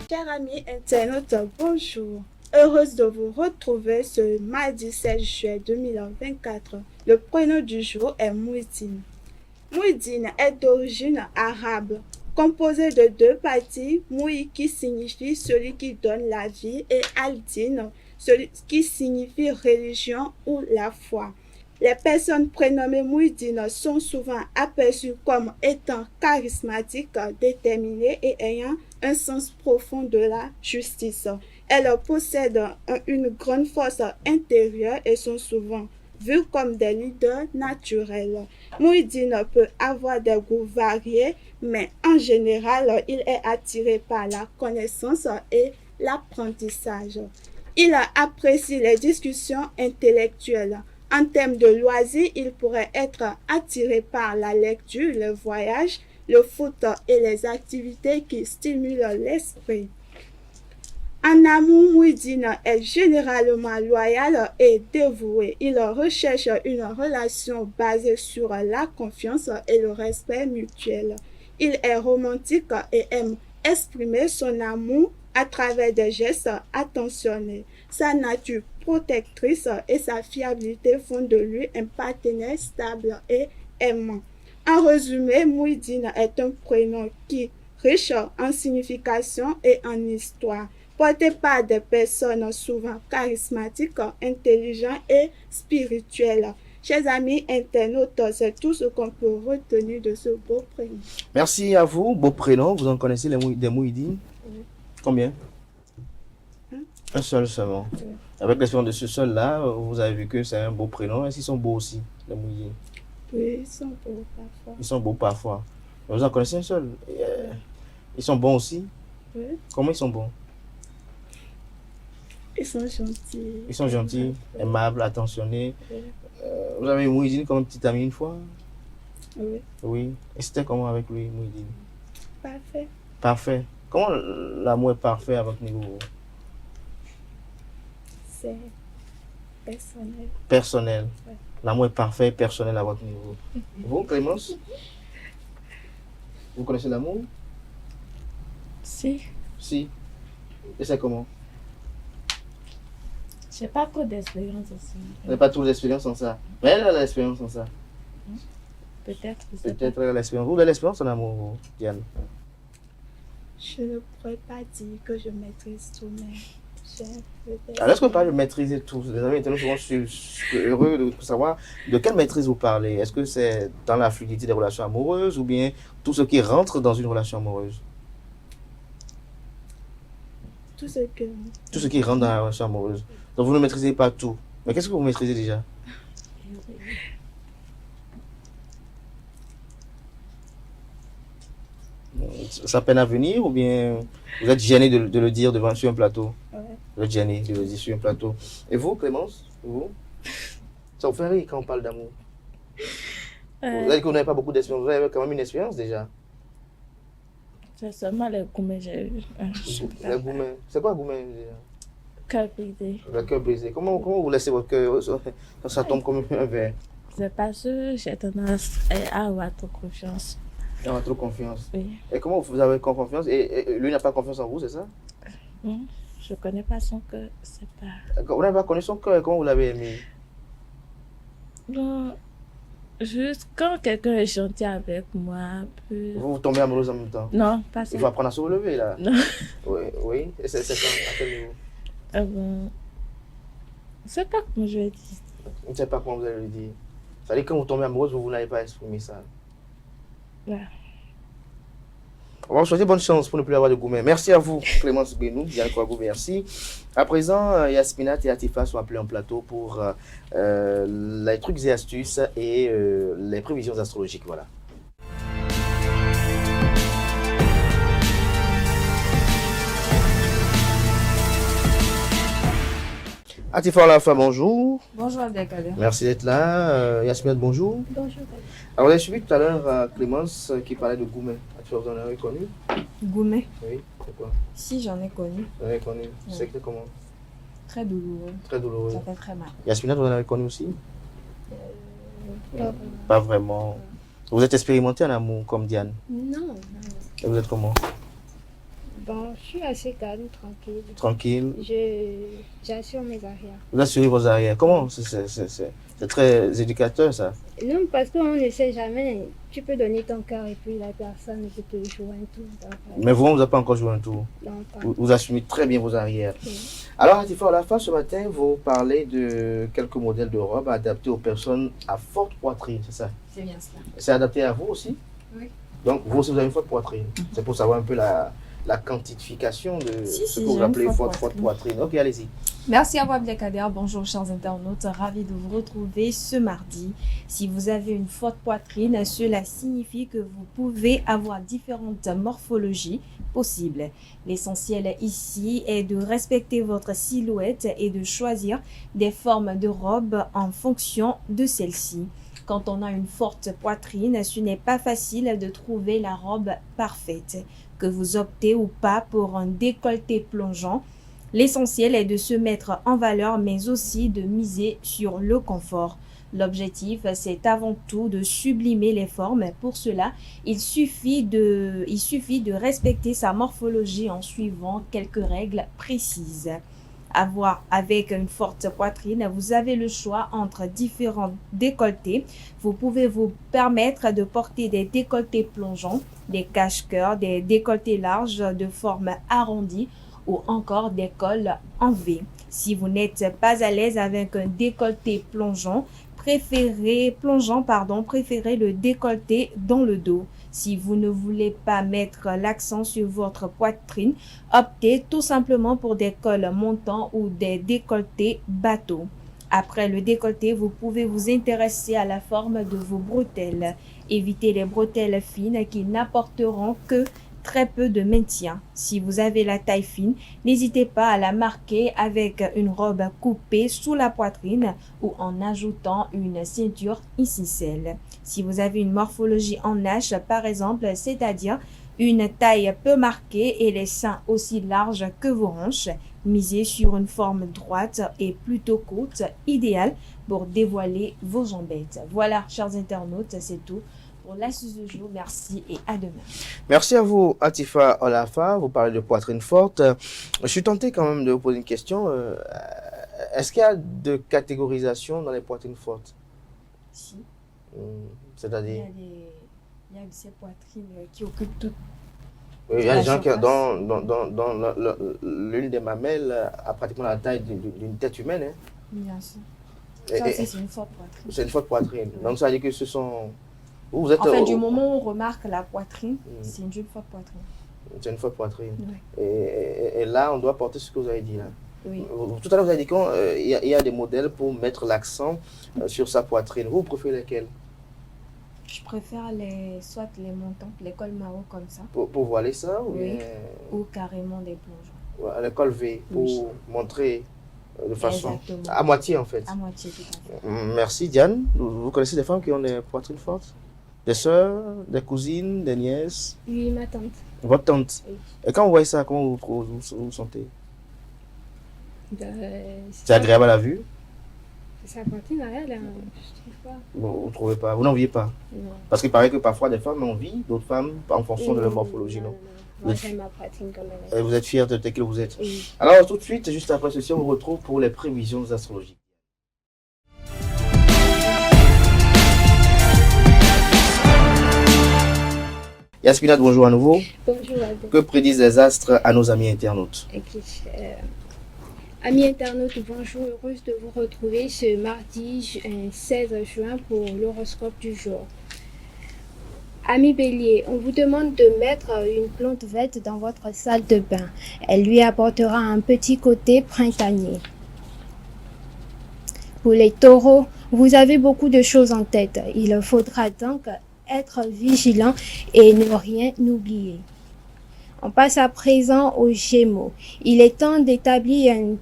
Chers amis internautes, bonjour. Heureuse de vous retrouver ce mardi 16 juillet 2024. Le prénom du jour est Mouhidine. Mouhidine est d'origine arabe, composé de deux parties, Mouhi qui signifie celui qui donne la vie et Al-Din, celui qui signifie religion ou la foi. Les personnes prénommées Mouhidine sont souvent aperçues comme étant charismatiques, déterminées et ayant un sens profond de la justice. Elles possèdent une grande force intérieure et sont souvent vues comme des leaders naturels. Mouhidine peut avoir des goûts variés, mais en général, il est attiré par la connaissance et l'apprentissage. Il apprécie les discussions intellectuelles. En termes de loisirs, il pourrait être attiré par la lecture, le voyage, le foot et les activités qui stimulent l'esprit. En amour, Mouhidine est généralement loyal et dévoué. Il recherche une relation basée sur la confiance et le respect mutuel. Il est romantique et aime exprimer son amour à travers des gestes attentionnés. Sa nature protectrice et sa fiabilité font de lui un partenaire stable et aimant. En résumé, Mouhidine est un prénom qui est riche en signification et en histoire, porté par des personnes souvent charismatiques, intelligentes et spirituelles. Chers amis internautes, c'est tout ce qu'on peut retenir de ce beau prénom. Merci à vous, beau prénom. Vous en connaissez des Mouhidines? Oui. Combien? Un seul seulement. Oui. Avec l'expérience de ce seul-là, vous avez vu que c'est un beau prénom. Est-ce qu'ils sont beaux aussi, les Mouhidines? Oui, ils sont beaux parfois. Ils sont beaux parfois. Mais vous en connaissez un seul? Ils sont bons aussi? Oui. Comment ils sont bons? Ils sont gentils. Ils sont gentils, aimables, attentionnés. Oui. Vous avez eu Mouidine comme petite amie une fois? Oui. Oui. Et c'était comment avec lui, Mouidine? Parfait. Parfait. Comment l'amour est parfait à votre niveau? C'est personnel. Personnel. Ouais. L'amour est parfait et personnel à votre niveau. Vous, Clémence? Vous connaissez l'amour? Si. Si. Et c'est comment? J'ai pas trop d'expérience aussi. Vous n'avez pas trop d'expérience en ça. Mais elle a l'expérience en ça. Peut-être. je sais Peut-être pas. elle a l'expérience. Vous avez l'expérience en amour, Diane? Je ne pourrais pas dire que je maîtrise tout, mais j'ai peut-être. Alors, est-ce que vous parlez de maîtriser tout? Les amis internautes sont heureux de savoir de quelle maîtrise vous parlez. Est-ce que c'est dans la fluidité des relations amoureuses ou bien tout ce qui rentre dans une relation amoureuse? Tout ce que. Tout ce qui rentre dans la relation amoureuse. Donc vous ne maîtrisez pas tout. Mais qu'est-ce que vous maîtrisez déjà? Ça peine à venir ou bien vous êtes gêné de le dire devant sur un plateau? Ouais. Vous êtes gêné de le dire sur un plateau. Et vous, Clémence? Vous? Ça vous fait rire quand on parle d'amour? Vous avez dit que vous n'avez pas beaucoup d'expérience. Vous avez quand même une expérience déjà. C'est seulement les gourmets que j'ai eu. Le gourmet. C'est quoi gourmet déjà? Cœur brisé. Le cœur brisé. Comment vous laissez votre cœur? Ça tombe comme un verre. C'est parce que j'ai tendance à avoir trop confiance. Il a trop confiance. Oui. Et comment vous avez confiance? Et lui n'a pas confiance en vous, c'est ça? Je connais pas son cœur, c'est pas. Vous n'avez pas connu son cœur, comment vous l'avez aimé? Non, juste quand quelqu'un est gentil avec moi, peu... Vous tombez amoureuse en même temps? Non, pas ça. Il faut apprendre à se relever là. Non. Oui, oui. Et c'est quand? À quel niveau? Je sais pas comment je vais dire. Je ne sais pas comment vous allez le dire. Ça veut dire que quand vous tombez amoureuse, vous n'avez pas exprimé ça. Ouais. On va vous souhaiter bonne chance pour ne plus avoir de gourmet. Merci à vous, Clémence Benou, Diane Kouagou, merci. À présent, Yasminat et Atifa sont appelés en plateau pour les trucs et astuces et les prévisions astrologiques. Voilà. Atifa Olafa, bonjour. Bonjour Abdelkader. Merci d'être là. Yasminat, bonjour. Bonjour. Alors, vous avez suivi tout à l'heure Clémence qui parlait de gourmet. Atifa, vous en avez connu? Gourmet. Oui, c'est quoi? Si, j'en ai connu. Vous en avez connu? Oui. C'était comment? Très douloureux. Très douloureux. Ça fait très mal. Yasminat, vous en avez connu aussi? Pas Pas vraiment. Vous êtes expérimenté en amour comme Diane. Non. Et vous êtes comment? Bon, je suis assez calme, tranquille. Tranquille. J'assure mes arrières. Vous assurez vos arrières. Comment? C'est très éducateur ça. Non, parce qu'on ne sait jamais. Tu peux donner ton cœur et puis la personne peut te jouer un tour. Mais vous, on ne vous a pas encore joué un tour. Non, pas. Vous assumez très bien vos arrières. Alors, Atifa Olafa, ce matin, vous parlez de quelques modèles de robes adaptés aux personnes à forte poitrine, c'est ça? C'est bien cela. C'est adapté à vous aussi? Oui. Donc, vous aussi, vous avez une forte poitrine. C'est pour savoir un peu la quantification de ce que vous j'ai appelez une forte forte poitrine. Ok, allez-y. Merci à vous Abdelkader. Bonjour chers internautes, ravi de vous retrouver ce mardi. Si vous avez une forte poitrine, cela signifie que vous pouvez avoir différentes morphologies possibles. L'essentiel ici est de respecter votre silhouette et de choisir des formes de robes en fonction de celle-ci. Quand on a une forte poitrine, ce n'est pas facile de trouver la robe parfaite. Que vous optez ou pas pour un décolleté plongeant, l'essentiel est de se mettre en valeur mais aussi de miser sur le confort. L'objectif, c'est avant tout de sublimer les formes. Pour cela, il suffit de respecter sa morphologie en suivant quelques règles précises. Avec une forte poitrine, vous avez le choix entre différents décolletés. Vous pouvez vous permettre de porter des décolletés plongeants, des cache-cœurs, des décolletés larges de forme arrondie ou encore des cols en V. Si vous n'êtes pas à l'aise avec un décolleté plongeant, préférez le décolleté dans le dos. Si vous ne voulez pas mettre l'accent sur votre poitrine, optez tout simplement pour des cols montants ou des décolletés bateaux. Après le décolleté, vous pouvez vous intéresser à la forme de vos bretelles. Évitez les bretelles fines qui n'apporteront que très peu de maintien. Si vous avez la taille fine, n'hésitez pas à la marquer avec une robe coupée sous la poitrine ou en ajoutant une ceinture icicelle. Si vous avez une morphologie en H, par exemple, c'est-à-dire une taille peu marquée et les seins aussi larges que vos hanches, misez sur une forme droite et plutôt courte, idéale pour dévoiler vos jambettes. Voilà, chers internautes, c'est tout pour l'astuce du jour. Merci et à demain. Merci à vous, Atifa Olafa. Vous parlez de poitrine forte. Je suis tenté quand même de vous poser une question. Est-ce qu'il y a de catégorisation dans les poitrines fortes? Si. C'est-à-dire? Il y a ces poitrines qui occupent tout. Oui, il y a des gens qui, dans l'une des mamelles, a pratiquement la taille d'une tête humaine. Hein. Bien sûr. Ça, c'est une forte poitrine. C'est une forte poitrine. Donc, ça veut dire que ce sont... Vous êtes, en fait, du moment où on remarque la poitrine, c'est une forte poitrine. C'est une forte poitrine. Oui. Et là, on doit porter ce que vous avez dit là. Oui. Tout à l'heure, vous avez dit qu'il y a des modèles pour mettre l'accent sur sa poitrine. Vous préférez lesquels? Je préfère soit les montants, les cols marron comme ça. Pour voiler ça ou oui. bien... Ou carrément des plongeons. Ouais, le col V, pour montrer de façon... Exactement. À moitié en fait. À moitié, tout à fait. Merci Diane. Vous connaissez des femmes qui ont des poitrines fortes? Des sœurs, des cousines, des nièces? Oui, ma tante. Votre tante? Oui. Et quand vous voyez ça, comment vous sentez? C'est Ça agréable à la vue? Sa poitrine, elle, je trouve pas. Bon, vous ne trouvez pas? Vous n'enviez pas? Non. Parce qu'il paraît que parfois des femmes envient d'autres femmes en fonction de leur morphologie, non? Moi, j'aime ma poitrine comme elle est. Et vous êtes fiers de tel que vous êtes? Oui. Alors tout de suite, juste après ceci, on vous retrouve pour les prévisions astrologiques. Yasmina, bonjour à nouveau. Bonjour Adèle. Que prédisent les astres à nos amis internautes? Amis internautes, bonjour, heureuse de vous retrouver ce mardi 16 juin pour l'horoscope du jour. Amis Bélier, on vous demande de mettre une plante verte dans votre salle de bain. Elle lui apportera un petit côté printanier. Pour les taureaux, vous avez beaucoup de choses en tête. Il faudra donc être vigilant et ne rien oublier. On passe à présent aux Gémeaux. Il est temps d'établir un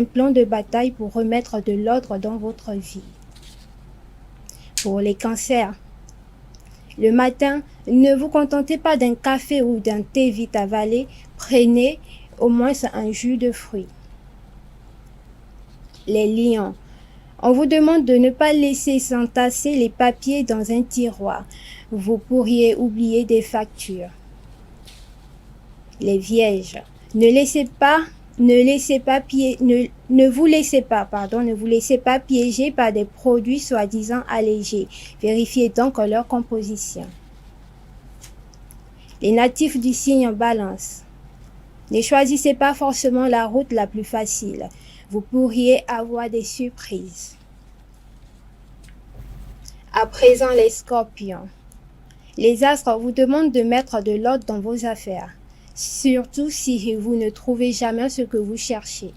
plan de bataille pour remettre de l'ordre dans votre vie. Pour les cancers, le matin, ne vous contentez pas d'un café ou d'un thé vite avalé, prenez au moins un jus de fruits. Les lions, on vous demande de ne pas laisser s'entasser les papiers dans un tiroir. Vous pourriez oublier des factures. Les vierges, ne vous laissez pas piéger par des produits soi-disant allégés. Vérifiez donc leur composition. Les natifs du signe Balance, ne choisissez pas forcément la route la plus facile. Vous pourriez avoir des surprises. À présent, les Scorpions. Les astres vous demandent de mettre de l'ordre dans vos affaires, surtout si vous ne trouvez jamais ce que vous cherchez.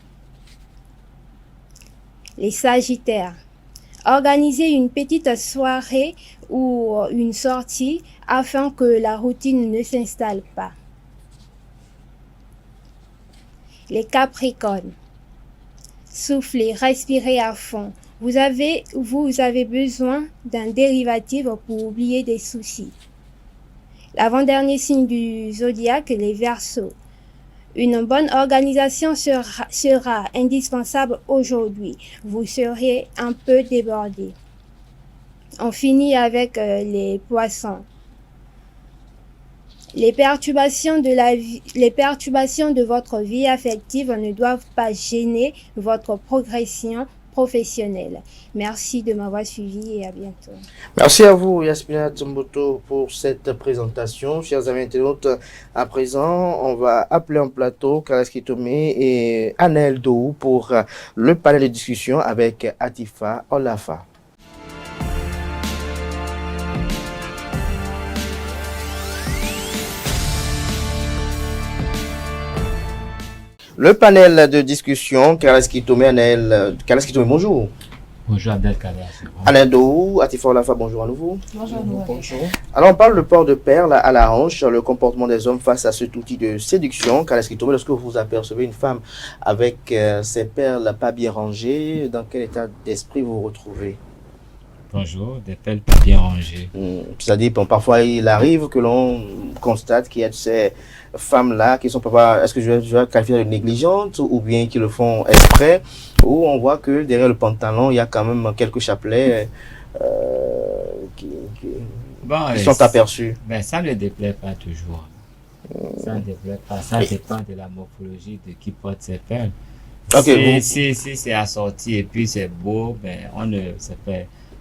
Les Sagittaires. Organisez une petite soirée ou une sortie afin que la routine ne s'installe pas. Les Capricornes. Soufflez, respirez à fond. Vous avez besoin d'un dérivatif pour oublier des soucis. L'avant-dernier signe du zodiaque, les Verseaux. Une bonne organisation sera indispensable aujourd'hui. Vous serez un peu débordé. On finit avec les Poissons. Les perturbations de votre vie affective ne doivent pas gêner votre progression professionnelle. Merci de m'avoir suivi et à bientôt. Merci à vous, Yasmina Tsomboto, pour cette présentation. Chers amis internautes, à présent, on va appeler en plateau Karaski Tomé et Anaël Dou pour le panel de discussion avec Atifa Olafa. Le panel de discussion, Karaski Tomé, Anaël. Karaski Tomé, bonjour. Bonjour Abdelkader. Alain Dou, Atifor Lafa, bonjour à nouveau. Bonjour. Bonjour. Alors on parle de port de perles à la hanche, le comportement des hommes face à cet outil de séduction. Lorsque vous apercevez une femme avec ses perles pas bien rangées, dans quel état d'esprit vous vous retrouvez? Bonjour, des perles pas bien rangées. C'est-à-dire, parfois il arrive que l'on constate qu'il y a de ces femmes-là qui sont pas, est-ce que je vais qualifier de négligentes ou bien qui le font exprès, où on voit que derrière le pantalon, il y a quand même quelques chapelets qui sont aperçus. Ben, ça ne déplaît pas toujours. Ça ne déplaît pas. Ça dépend de la morphologie de qui porte ces perles. Okay, si c'est assorti et puis c'est beau, ben,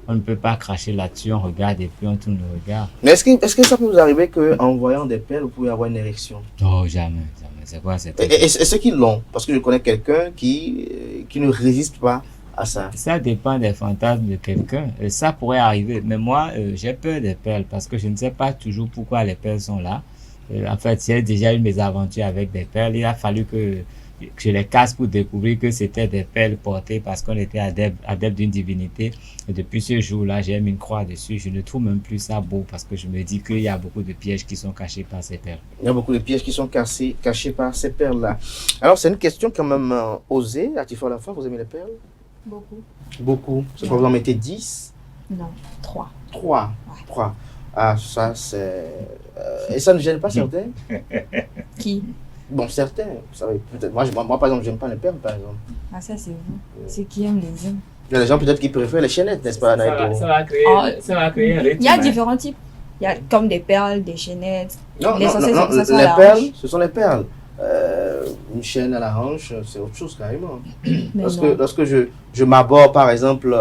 on ne peut pas cracher là-dessus, on regarde et puis on tourne le regard. Mais est-ce que ça peut vous arriver qu'en voyant des perles, vous pouvez avoir une érection? Oh, jamais. C'est quoi cette et ceux qui l'ont, parce que je connais quelqu'un qui ne résiste pas à ça. Ça dépend des fantasmes de quelqu'un. Ça pourrait arriver. Mais moi, j'ai peur des perles parce que je ne sais pas toujours pourquoi les perles sont là. En fait, j'ai déjà eu mes aventures avec des perles. Il a fallu que je les casse pour découvrir que c'était des perles portées parce qu'on était adepte d'une divinité. Et depuis ce jour-là, j'ai mis une croix dessus. Je ne trouve même plus ça beau parce que je me dis qu'il y a beaucoup de pièges qui sont cachés par ces perles. Il y a beaucoup de pièges qui sont cachés par ces perles-là. Alors, c'est une question quand même osée. Atifor Lafa, vous aimez les perles? Beaucoup. Beaucoup. C'est pour vous en mettez 10? Non, 3. 3. Ouais. 3. Ah, ça, c'est... et ça ne gêne pas certains? Qui? Bon, certains. Vous savez, peut-être. Moi, par exemple, j'aime pas les perles, par exemple. Ah, ça, c'est vous. C'est qui aime les hommes. Il y a des gens peut-être qui préfèrent les chaînettes, n'est-ce pas, Naïto? Ça va créer un rythme. Il y a différents types. Il y a comme des perles, des chaînettes. Non, les perles, ce sont les perles. Une chaîne à la hanche, c'est autre chose carrément. Lorsque je m'aborde, par exemple,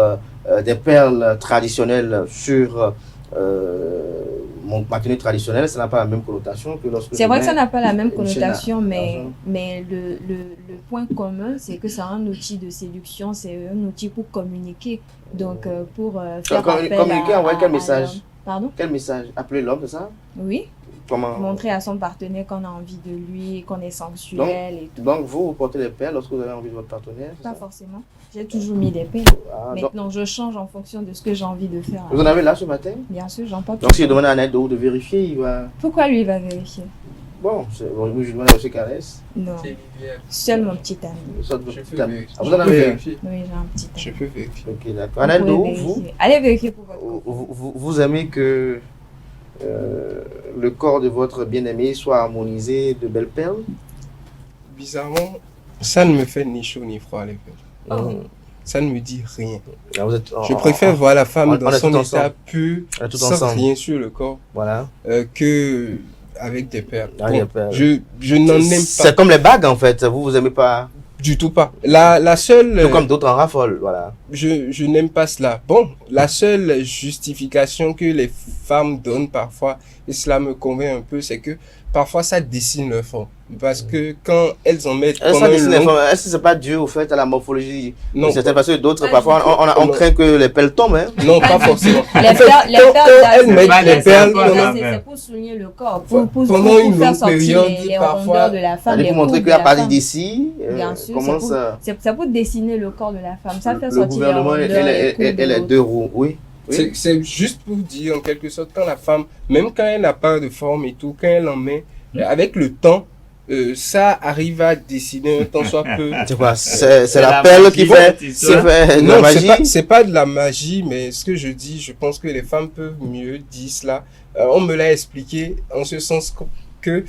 des perles traditionnelles sur ma tenue traditionnelle, ça n'a pas la même connotation que lorsque... C'est vrai que ça n'a pas la même connotation, mais le point commun, c'est que c'est un outil de séduction, c'est un outil pour communiquer. Donc, pour faire appel communiquer, envoyer quel message? Pardon? Quel message? Appeler l'homme, c'est ça? Oui. Comment? Montrer à son partenaire qu'on a envie de lui, qu'on est sensuel et tout. Donc, vous portez des perles lorsque vous avez envie de votre partenaire? Pas forcément. J'ai toujours mis des perles. Maintenant, je change en fonction de ce que j'ai envie de faire. Vous en avez là ce matin? Bien sûr, j'en porte. Donc, si je demande à Annette de vérifier, il va... Pourquoi lui, il va vérifier? Bon, je demande à M. Carès. Non. Seul mon petit ami. Vous en avez un? Oui, j'ai un petit ami. Je peux vérifier. Ok, d'accord. Annette, vous? Allez vérifier pour vous aimez que le corps de votre bien-aimé soit harmonisé de belles perles? Bizarrement, ça ne me fait ni chaud ni froid les perles. Ça ne me dit rien. Je préfère voir la femme dans son état pur, sans rien sur le corps, que avec des perles. Je n'en aime pas. C'est comme les bagues en fait, vous aimez pas? Du tout pas. La seule... Tout comme d'autres en raffolent, voilà. Je n'aime pas cela. Bon, la seule justification que les femmes donnent parfois, et cela me convainc un peu, c'est que parfois ça dessine leur forme. Parce que quand elles en mettent... Est-ce que c'est pas dû au fait à la morphologie de certaines personnes? D'autres, parfois, on craint que les perles tombent. Hein? Non, pas forcément. Les perles, c'est pour souligner le corps, pour faire sortir les rondeurs de la femme. Pour montrer qu'à partir d'ici, c'est pour dessiner le corps de la femme. Ça fait sortir les rondeurs et les deux roues, oui. C'est juste pour dire, en quelque sorte, quand la femme, même quand elle n'a pas de forme et tout, quand elle en met, avec le temps, ça arrive à dessiner un temps soit peu. C'est la perle qui fait la magie? C'est pas de la magie, mais ce que je dis, je pense que les femmes peuvent mieux dire cela. On me l'a expliqué en ce sens que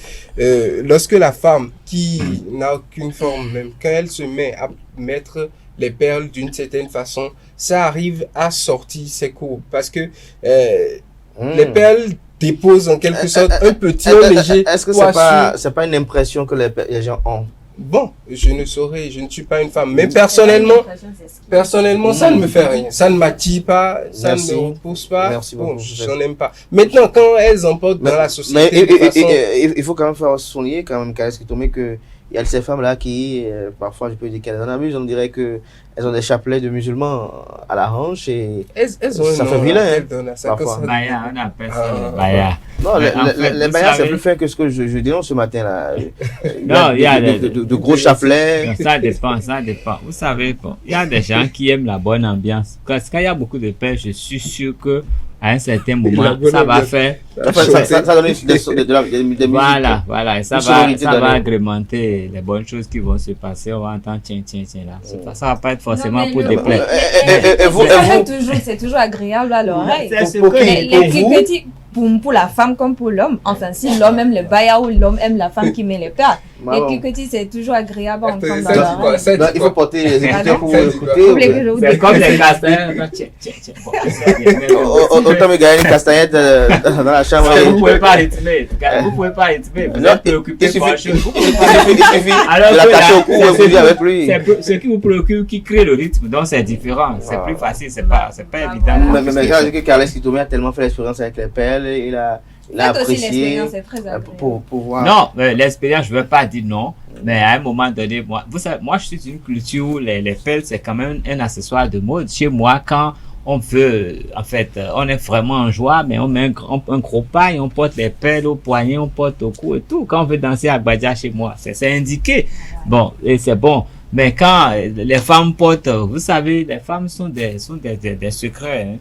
lorsque la femme qui n'a aucune forme, même quand elle se met à mettre les perles d'une certaine façon, ça arrive à sortir ses courbes parce que les perles déposent en quelque sorte un petit léger. Est-ce que c'est pas une impression que les gens ont? Bon, je ne saurais, je ne suis pas une femme, mais personnellement, ça ne me fait rien, ça ne m'attire pas, ça ne me repousse pas. Bon, j'en aime pas. Maintenant, quand elles emportent dans la société, il faut quand même faire souligner quand même, Carès Kitome, que il y a ces femmes-là qui, parfois, je peux dire qu'elles en abusent. On dirait qu'elles ont des chapelets de musulmans à la hanche et elles ont ça fait vilain. Baya, on appelle ça le baya. Non, Mais en fait, les vous baillards, c'est savez- plus fin que ce que je dénonce ce matin-là. Non, il y a de gros chapelets. Non, ça dépend, ça dépend. Vous savez, bon, il y a des gens qui aiment la bonne ambiance. Parce qu'il y a beaucoup de pères, je suis sûr que à un certain moment, ça va faire. Ça donne des Voilà, voilà. Et ça Une va, sonorité ça va donnée. agrémenter les bonnes choses qui vont se passer. On va entendre tiens, tiens, tiens là. Ça va pas être forcément Non, pour mais déplaire. C'est toujours agréable à l'oreille. C'est ce que- Les cliquetis, pour la femme comme pour l'homme, enfin si l'homme aime le baïa ou l'homme aime la femme qui met les perles, les cliquetis c'est toujours agréable à entendre dans l'oreille. Il faut porter les écouteurs pour écouter. Vous voulez que je vous C'est comme découvre? les castanets. Tiens, tiens, tiens. Bon, Autant me gagner une castagnette dans la chambre. Vous pouvez pas rythmer. Vous pouvez pas rythmer. Vous Non, êtes préoccupé il par suffit- autre chose. il suffit Alors de que l'attacher là, au cou et c'est bouger avec lui. ce qui vous préoccupe qui crée le rythme. Donc c'est différent. C'est plus facile. C'est pas évident. Mais regarde que Carles Kitomé a tellement fait l'expérience avec les perles, il a Faites aussi apprécié l'expérience, c'est très agréable. pour pouvoir. Non, l'expérience, je ne veux pas dire non, mais à un moment donné, moi, vous savez, moi je suis d'une culture où les perles, c'est quand même un accessoire de mode. Chez moi, quand on veut, en fait, on est vraiment en joie, mais on met un gros paille, on porte les perles au poignet, on porte au cou et tout. Quand on veut danser à Gbadja chez moi, c'est indiqué. Bon, et c'est bon. Mais quand les femmes portent, vous savez, les femmes sont des secrets. Hein.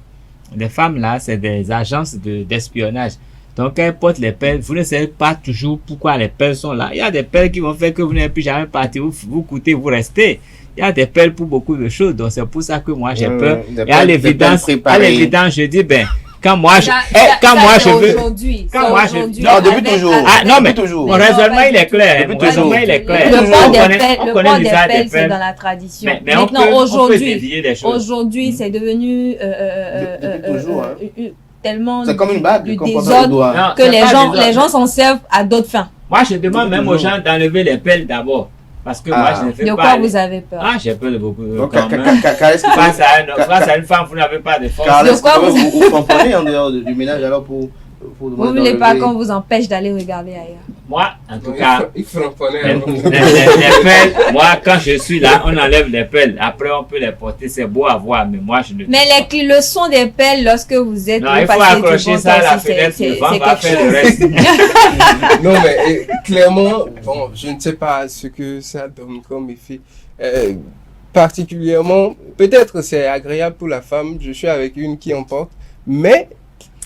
Les femmes là, c'est des agences d'espionnage. Donc, elles portent les perles. Vous ne savez pas toujours pourquoi les perles sont là. Il y a des perles qui vont faire que vous n'allez plus jamais partir. Vous coûtez, vous restez. Il y a des perles pour beaucoup de choses. Donc, c'est pour ça que moi, j'ai peur. Et à l'évidence, je dis, ben, quand moi, je veux. Quand moi, je. Non, depuis toujours. Ah, non, mais Depuis toujours. mon raisonnement, il est clair. Mon raisonnement, il est clair. Le port des On connaît perles, l'usage des c'est dans perles. la tradition. Mais on Maintenant, peut dévier des choses. aujourd'hui, c'est devenu toujours, hein. tellement C'est comme une bague qu'on porte au désordre doigt. Non, que c'est les pas gens, désordre. les gens s'en servent à d'autres fins. Moi, je demande même aux gens d'enlever les perles d'abord. Parce que moi, je ne fais De pas. quoi vous avez peur? Ah, j'ai peur de beaucoup. Donc, quand même. Carles Face à une femme, vous n'avez pas de force. Carles, De quoi vous comprenez en dehors du ménage alors pour Vous ne demander voulez pas d'enlever. qu'on vous empêche d'aller regarder ailleurs? Moi, en tout cas, Il frapponnait les avant. perles, moi, quand je suis là, on enlève les perles. Après, on peut les porter. C'est beau à voir, mais moi, je ne. Mais le son des perles lorsque vous êtes. Non, il faut accrocher ça à la fenêtre. Le vent va faire le reste. Non, mais clairement, bon, je ne sais pas ce que ça donne comme effet. Particulièrement, peut-être c'est agréable pour la femme. Je suis avec une qui en porte, mais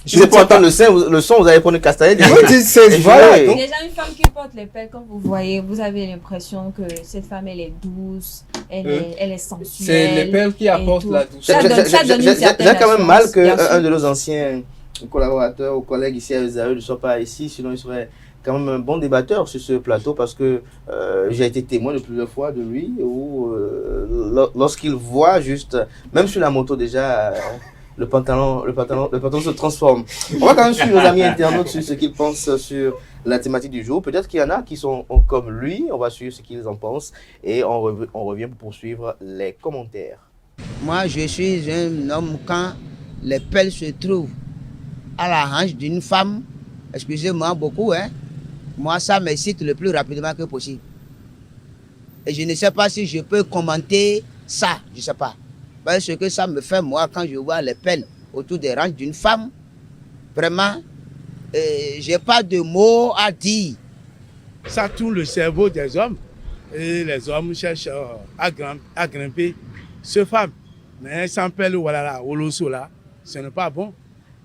Si c'est pour entendre le son, vous allez prendre une castagnette. Voilà. Donc, Déjà, une femme qui porte les perles, quand vous voyez, vous avez l'impression que cette femme, elle est douce, elle est sensuelle. c'est les perles qui apportent la douceur. Ça donne une certaine J'ai quand même mal assurance, bien sûr. qu'un de nos anciens collaborateurs ou collègues ici à Esaü ne soit pas ici, sinon il serait quand même un bon débatteur sur ce plateau parce que j'ai été témoin de plusieurs fois de lui où lorsqu'il voit juste, même sur la moto déjà, le pantalon se transforme. On va quand même suivre nos amis internautes sur ce qu'ils pensent sur la thématique du jour. Peut-être qu'il y en a qui sont comme lui, on va suivre ce qu'ils en pensent et on revient pour poursuivre les commentaires. Moi, je suis un homme quand les perles se trouvent à la hanche d'une femme, excusez-moi beaucoup, hein, moi ça m'excite le plus rapidement que possible. Et je ne sais pas si je peux commenter ça, je ne sais pas. Parce que ça me fait moi quand je vois les perles autour des hanches d'une femme, vraiment, j'ai pas de mots à dire. Ça tourne le cerveau des hommes et les hommes cherchent à grimper ce femme. Mais sans perles, voilà, là, au loso là, ce n'est pas bon.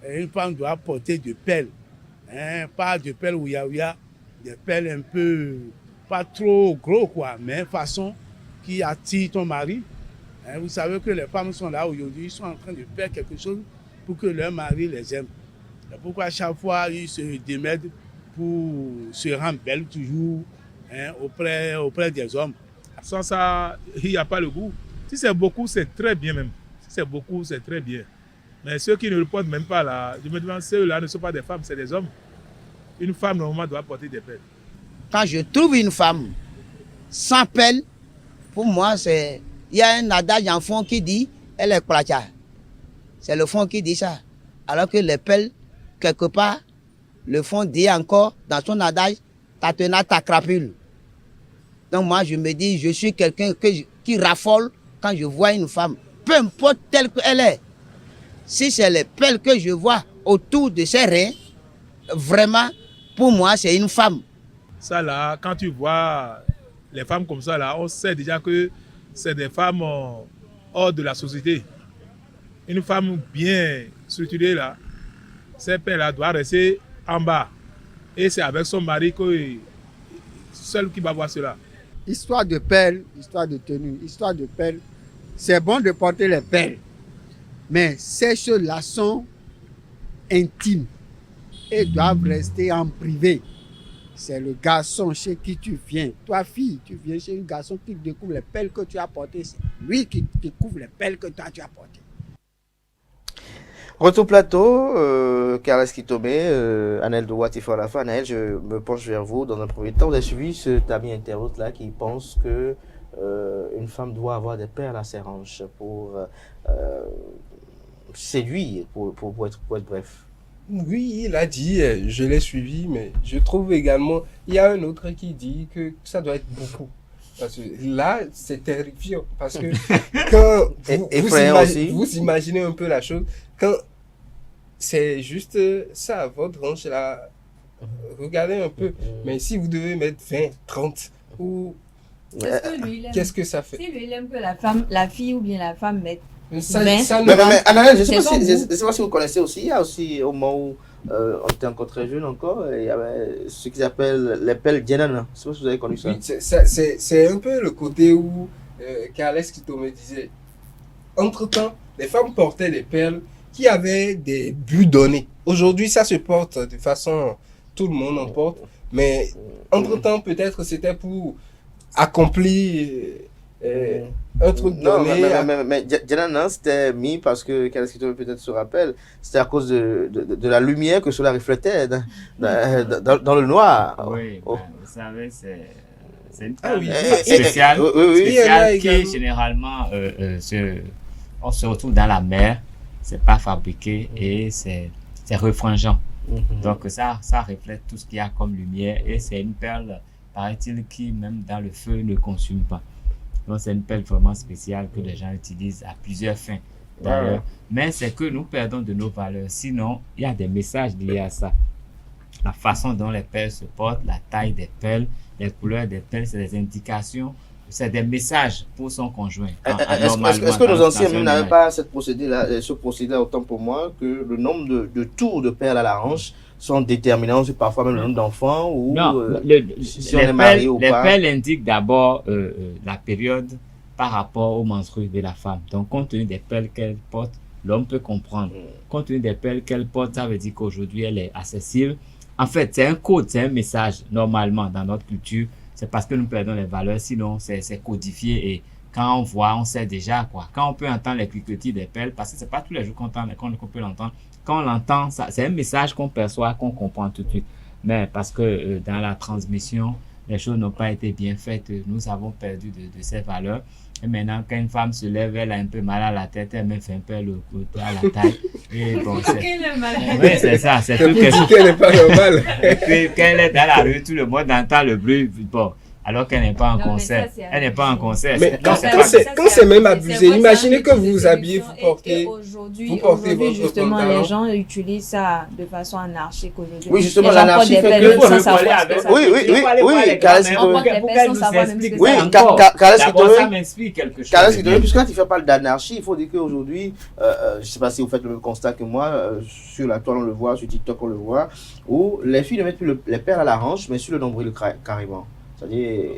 Et une femme doit porter de perles, hein, pas de perles où il y a des perles un peu, pas trop gros quoi, mais façon qui attire ton mari. Hein, vous savez que les femmes sont là aujourd'hui, ils sont en train de faire quelque chose pour que leur mari les aime. C'est pourquoi à chaque fois ils se démènent pour se rendre belle toujours, hein, auprès des hommes. Sans ça, il n'y a pas le goût. Si c'est beaucoup, c'est très bien même. Si c'est beaucoup, c'est très bien. Mais ceux qui ne le portent même pas là, je me demande, ceux-là ne sont pas des femmes, c'est des hommes. Une femme, normalement, doit porter des perles. Quand je trouve une femme sans perles, pour moi, c'est... Il y a un adage en fond qui dit, elle est placha. C'est le fond qui dit ça. Alors que les perles, quelque part, le fond dit encore, dans son adage, tatena ta crapule. Donc moi, je me dis, je suis quelqu'un qui raffole quand je vois une femme, peu importe telle qu'elle est. Si c'est les perles que je vois autour de ses reins, vraiment, pour moi, c'est une femme. Ça là, quand tu vois les femmes comme ça là, on sait déjà que c'est des femmes hors de la société. Une femme bien structurée là, ces pères là doit rester en bas. Et c'est avec son mari que seul qui va voir cela. Histoire de perles, histoire de tenue, histoire de perles. C'est bon de porter les perles. Mais ces choses-là sont intimes et doivent rester en privé. C'est le garçon chez qui tu viens. Toi, fille, tu viens chez un garçon qui découvre les perles que tu as portées. C'est lui qui découvre les perles que toi, tu as portées. Retour plateau, Carles Kitomé, Anaël de Watifo à la fin. Anaël, je me penche vers vous. Dans un premier temps, vous avez suivi cet ami internaute là qui pense que une femme doit avoir des perles à ses hanches pour séduire, pour être bref. Oui, il a dit, je l'ai suivi, mais je trouve également, il y a un autre qui dit que ça doit être beaucoup. Parce que là, c'est terrifiant. Parce que quand vous imaginez un peu la chose, quand c'est juste ça, votre hanche là, regardez un peu. Mais si vous devez mettre 20, 30 ou... Qu'est-ce que ça fait? Si lui, il aime que la fille ou bien la femme mette. Mais Anaël, je ne sais pas si vous connaissez aussi, il y a aussi au moment où on était encore très jeune encore, il y avait ce qu'ils appellent les pelles Djenana. Je ne sais pas si vous avez connu ça. Oui, c'est un peu le côté où Carles Quito me disait, entre-temps, les femmes portaient des perles qui avaient des buts donnés. Aujourd'hui, ça se porte de façon, tout le monde en porte, mais entre-temps, peut-être c'était pour accomplir... un truc donné. Mais Djenana, c'était mis parce que, qu'est-ce que peut-être se rappelle, c'était à cause de la lumière que cela reflétait dans le noir. Oui, oh. Vous savez, c'est une perle spéciale, qui généralement on se retrouve dans la mer, c'est pas fabriqué et c'est refrangeant. Donc ça reflète tout ce qu'il y a comme lumière et c'est une perle, paraît-il, qui même dans le feu ne consume pas. Donc c'est une perle vraiment spéciale que les gens utilisent à plusieurs fins d'ailleurs. Mais c'est que nous perdons de nos valeurs. Sinon, il y a des messages liés à ça. La façon dont les perles se portent, la taille des perles, les couleurs des perles, c'est des indications, c'est des messages pour son conjoint. Est-ce que nos anciens n'avaient pas ce procédé autant pour moi que le nombre de tours de perles à la hanche sont déterminants, c'est parfois même le nombre d'enfants ou si on est marié ou pas. Les perles indiquent d'abord la période par rapport au menstrues de la femme. Donc, compte tenu des perles qu'elle porte, l'homme peut comprendre. Compte tenu des perles qu'elle porte, ça veut dire qu'aujourd'hui, elle est accessible. En fait, c'est un code, c'est un message, normalement, dans notre culture. C'est parce que nous perdons les valeurs, sinon c'est codifié et quand on voit, on sait déjà quoi. Quand on peut entendre les cliquetis des perles, parce que c'est pas tous les jours qu'on peut l'entendre. Quand on l'entend, c'est un message qu'on perçoit, qu'on comprend tout de suite. Mais parce que dans la transmission, les choses n'ont pas été bien faites, nous avons perdu de ces valeurs. Et maintenant, quand une femme se lève, elle a un peu mal à la tête, elle me fait un peu le côté à la taille. Et bon, oui, c'est ça. C'est tout qu'elle n'est pas normale. Et puis, quand elle est dans la rue, tout le monde entend le bruit. Bon, alors qu'elle n'est pas en concert. Elle n'est pas en concert. Mais quand c'est même abusé, imaginez que vous vous habillez, vous portez Aujourd'hui, justement, les gens utilisent ça de façon anarchique aujourd'hui. Oui, justement, l'anarchie fait que... Oui, Carles m'explique quelque chose. Carles, puisque quand tu parles d'anarchie, il faut dire qu'aujourd'hui, je ne sais pas si vous faites le même constat que moi, sur la toile on le voit, sur TikTok on le voit, où les filles ne mettent plus les perles à la hanche, mais sur le nombril carrément. C'est-à-dire,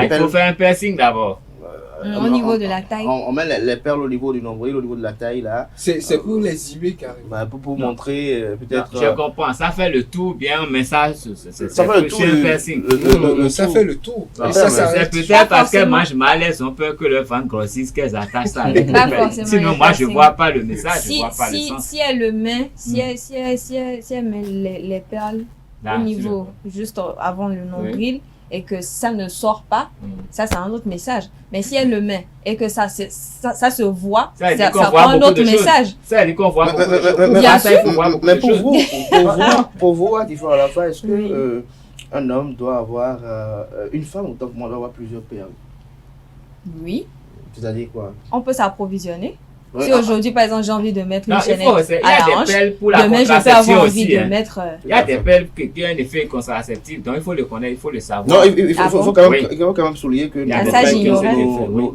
il faut faire un piercing d'abord. Au niveau de la taille. On met les perles au niveau du nombril, au niveau de la taille là. C'est pour les exhiber carrément. Pour montrer peut-être. Je comprends, ça fait le tour bien, mais ça fait le tour. Ça fait le tour. C'est peut-être parce qu'elles mangent mal, elles ont peur que leur ventre grossisse, qu'elles attachent ça avec sinon, moi je ne vois pas le message, je ne vois pas le sens. Si elle le met, si elle met les perles au niveau, juste avant le nombril, et que ça ne sort pas, ça c'est un autre message. Mais si elle le met et que ça se voit, ça prend un autre message. Ça dit qu'on voit beaucoup de choses. Mais pour vous, à la fin, est-ce que un homme doit avoir une femme autant que moi doit avoir plusieurs perles? Oui. C'est-à-dire quoi? On peut s'approvisionner. Si aujourd'hui, par exemple, j'ai envie de mettre une chaînette il y a des pelles pour la demain, je peux contraception avoir envie aussi. de mettre... Il y a des pelles qui ont un effet contraceptif, donc il faut le connaître, il faut le savoir. Non, il faut quand même souligner que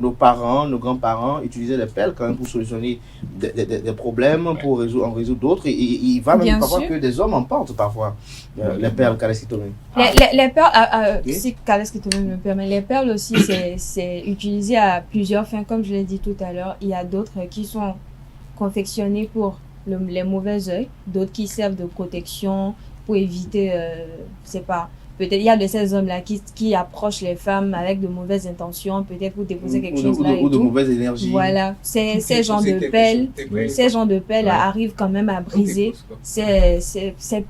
nos parents, nos grands-parents utilisaient les pelles quand même pour solutionner des problèmes, pour en résoudre d'autres. Il va même parfois que des hommes en portent parfois. Les perles, Kaleskitomi. Les perles, si Kaleskitomi me permet, les perles aussi, c'est utilisé à plusieurs fins. Comme je l'ai dit tout à l'heure, il y a d'autres qui sont confectionnés pour les mauvais œils, d'autres qui servent de protection pour éviter, c'est pas... Peut-être il y a de ces hommes-là qui approchent les femmes avec de mauvaises intentions, peut-être pour déposer quelque chose là ou de mauvaises énergies. Voilà, ces genres de pelles arrivent quand même à briser ces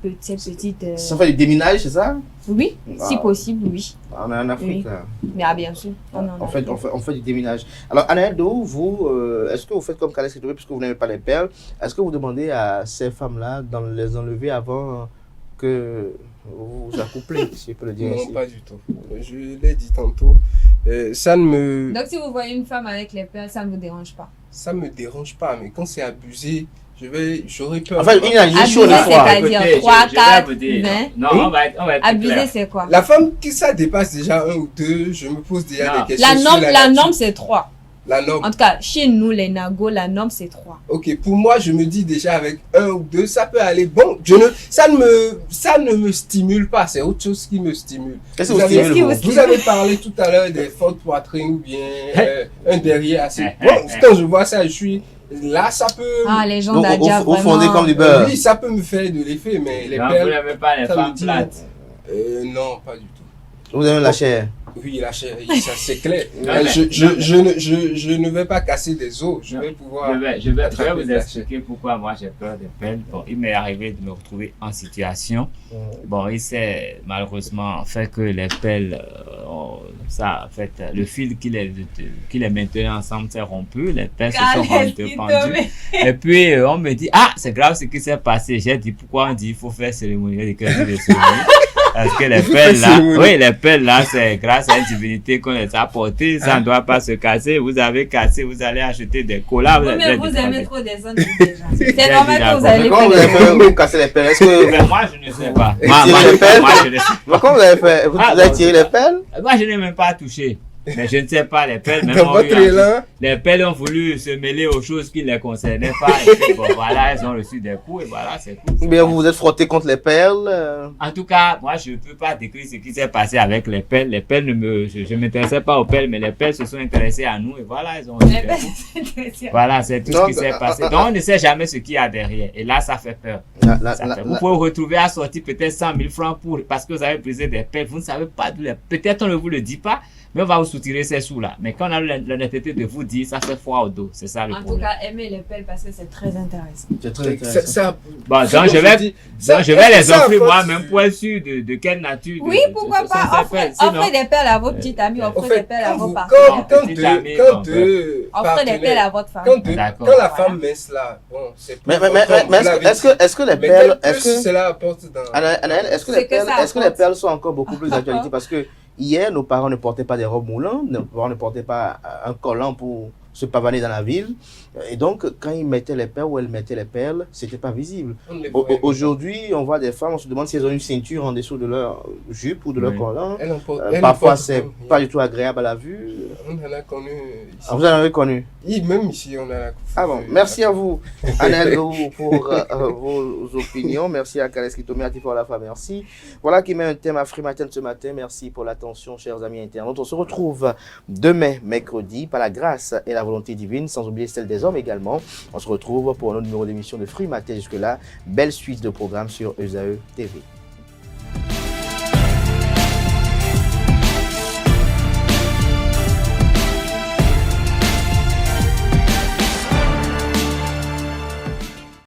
petites... Ça fait du déminage, c'est ça? Oui, si possible, oui. On est en Afrique, là. Mais bien sûr. On fait du déminage. Alors, Anaëdo, vous, est-ce que vous faites comme Kaleskitomi, puisque vous n'aimez pas les perles, est-ce que vous demandez à ces femmes-là de les enlever avant que vous vous accouplez, si je peux le dire non, ainsi? Non, pas du tout. Je l'ai dit tantôt. Ça ne me... Donc, si vous voyez une femme avec les perles, ça ne vous dérange pas? Ça ne me dérange pas, mais quand c'est abusé, j'aurais peur. Enfin, il y a une chose de fois. C'est-à-dire 3, 4, 20. Non, on va être Abuser, c'est quoi? La femme, qui ça dépasse déjà 1 ou 2, je me pose déjà des questions. La norme, c'est 3. La norme. En tout cas, chez nous, les Nagos, la norme, c'est 3. Ok, pour moi, je me dis déjà avec 1 ou 2, ça peut aller. Bon, ça ne me stimule pas, c'est autre chose qui me stimule. Qu'est-ce que vous avez parlé tout à l'heure des fortes poitrines ou bien un derrière assez. Bon, quand je vois ça, je suis... Là, ça peut... Ah, les gens d'Adja, vraiment... fondé comme du beurre. Oui, ça peut me faire de l'effet, mais les non, perles... vous n'aimez pas les femmes plates? Non, pas du tout. Vous aimez la chair? Oui, la chair, ça c'est clair. Je ne vais pas casser des os, je vais pouvoir... Je vais vous expliquer pourquoi moi j'ai peur des pelles. Bon, il m'est arrivé de me retrouver en situation. Bon, il s'est malheureusement fait que les pelles, ça, en fait, le fil qui les maintenait ensemble s'est rompu, les pelles se sont pendues. Et puis, on me dit, ah, c'est grave ce qui s'est passé. J'ai dit, pourquoi on dit, il faut faire cérémonie de cérémonie. Parce que les pelles là, oui, les pelles là, c'est grâce à une divinité qu'on les a portées, ça ne doit pas se casser. Vous avez cassé, vous allez acheter des colas. Mais vous aimez trop des hommes déjà. C'est normal que vous allez faire. Vous casser les pelles, est-ce que... Moi, je ne sais pas. Moi, je ne sais pas. Comment vous avez fait? Vous avez tiré les pelles? Moi, je n'ai même pas touché. Mais je ne sais pas, les pelles, même les pelles ont voulu se mêler aux choses qui ne les concernaient pas. Et puis, bon, voilà, elles ont reçu des coups et voilà, c'est tout. Mais vous vous êtes frotté contre les perles? En tout cas, moi, je ne peux pas décrire ce qui s'est passé avec les pelles. Les pelles je ne m'intéressais pas aux pelles, mais les pelles se sont intéressées à nous et voilà, elles ont reçu des coups. Voilà, c'est tout ce qui s'est passé. Donc, on ne sait jamais ce qu'il y a derrière. Et là, ça fait peur. Vous pouvez vous retrouver à sortir peut-être 100 000 francs parce que vous avez brisé des pelles. Vous ne savez pas d'où les... Peut-être on ne vous le dit pas. Mais on va vous soutirer ces sous-là. Mais quand on a l'honnêteté de vous dire, ça fait froid au dos. C'est ça le problème. En tout cas, aimez les pelles parce que c'est très intéressant. C'est très intéressant. Bon, donc je vais les offrir moi-même pour être sûr de quelle nature. Oui, pourquoi pas. Offrez des perles à votre petite amie, offrez des perles à vos parents. Offrez des perles à votre femme. Quand la femme met cela, bon, c'est mais est-ce que les perles... cela apporte dans... Anaël, est-ce que les perles sont encore beaucoup plus d'actualité? Parce que hier, nos parents ne portaient pas des robes moulantes, nos parents ne portaient pas un collant pour se pavaner dans la ville. Et donc, quand ils mettaient les perles ou elles mettaient les perles, c'était pas visible. Aujourd'hui, on voit des femmes, on se demande si elles ont une ceinture en dessous de leur jupe ou de leur collant. Parfois, c'est pas du tout agréable à la vue. On en a connu ici. Vous en avez connu? Même ici, on a... Ah bon, merci à vous, Anaël, pour vos opinions. Merci à Kaleskitomi, à Tifo la femme, merci. Voilà qui met un thème à Free Matin ce matin. Merci pour l'attention, chers amis internautes. On se retrouve demain, mercredi, par la grâce et la volonté divine, sans oublier celle des hommes également. On se retrouve pour un autre numéro d'émission de Free Matin. Jusque-là, belle suite de programmes sur ESAE TV.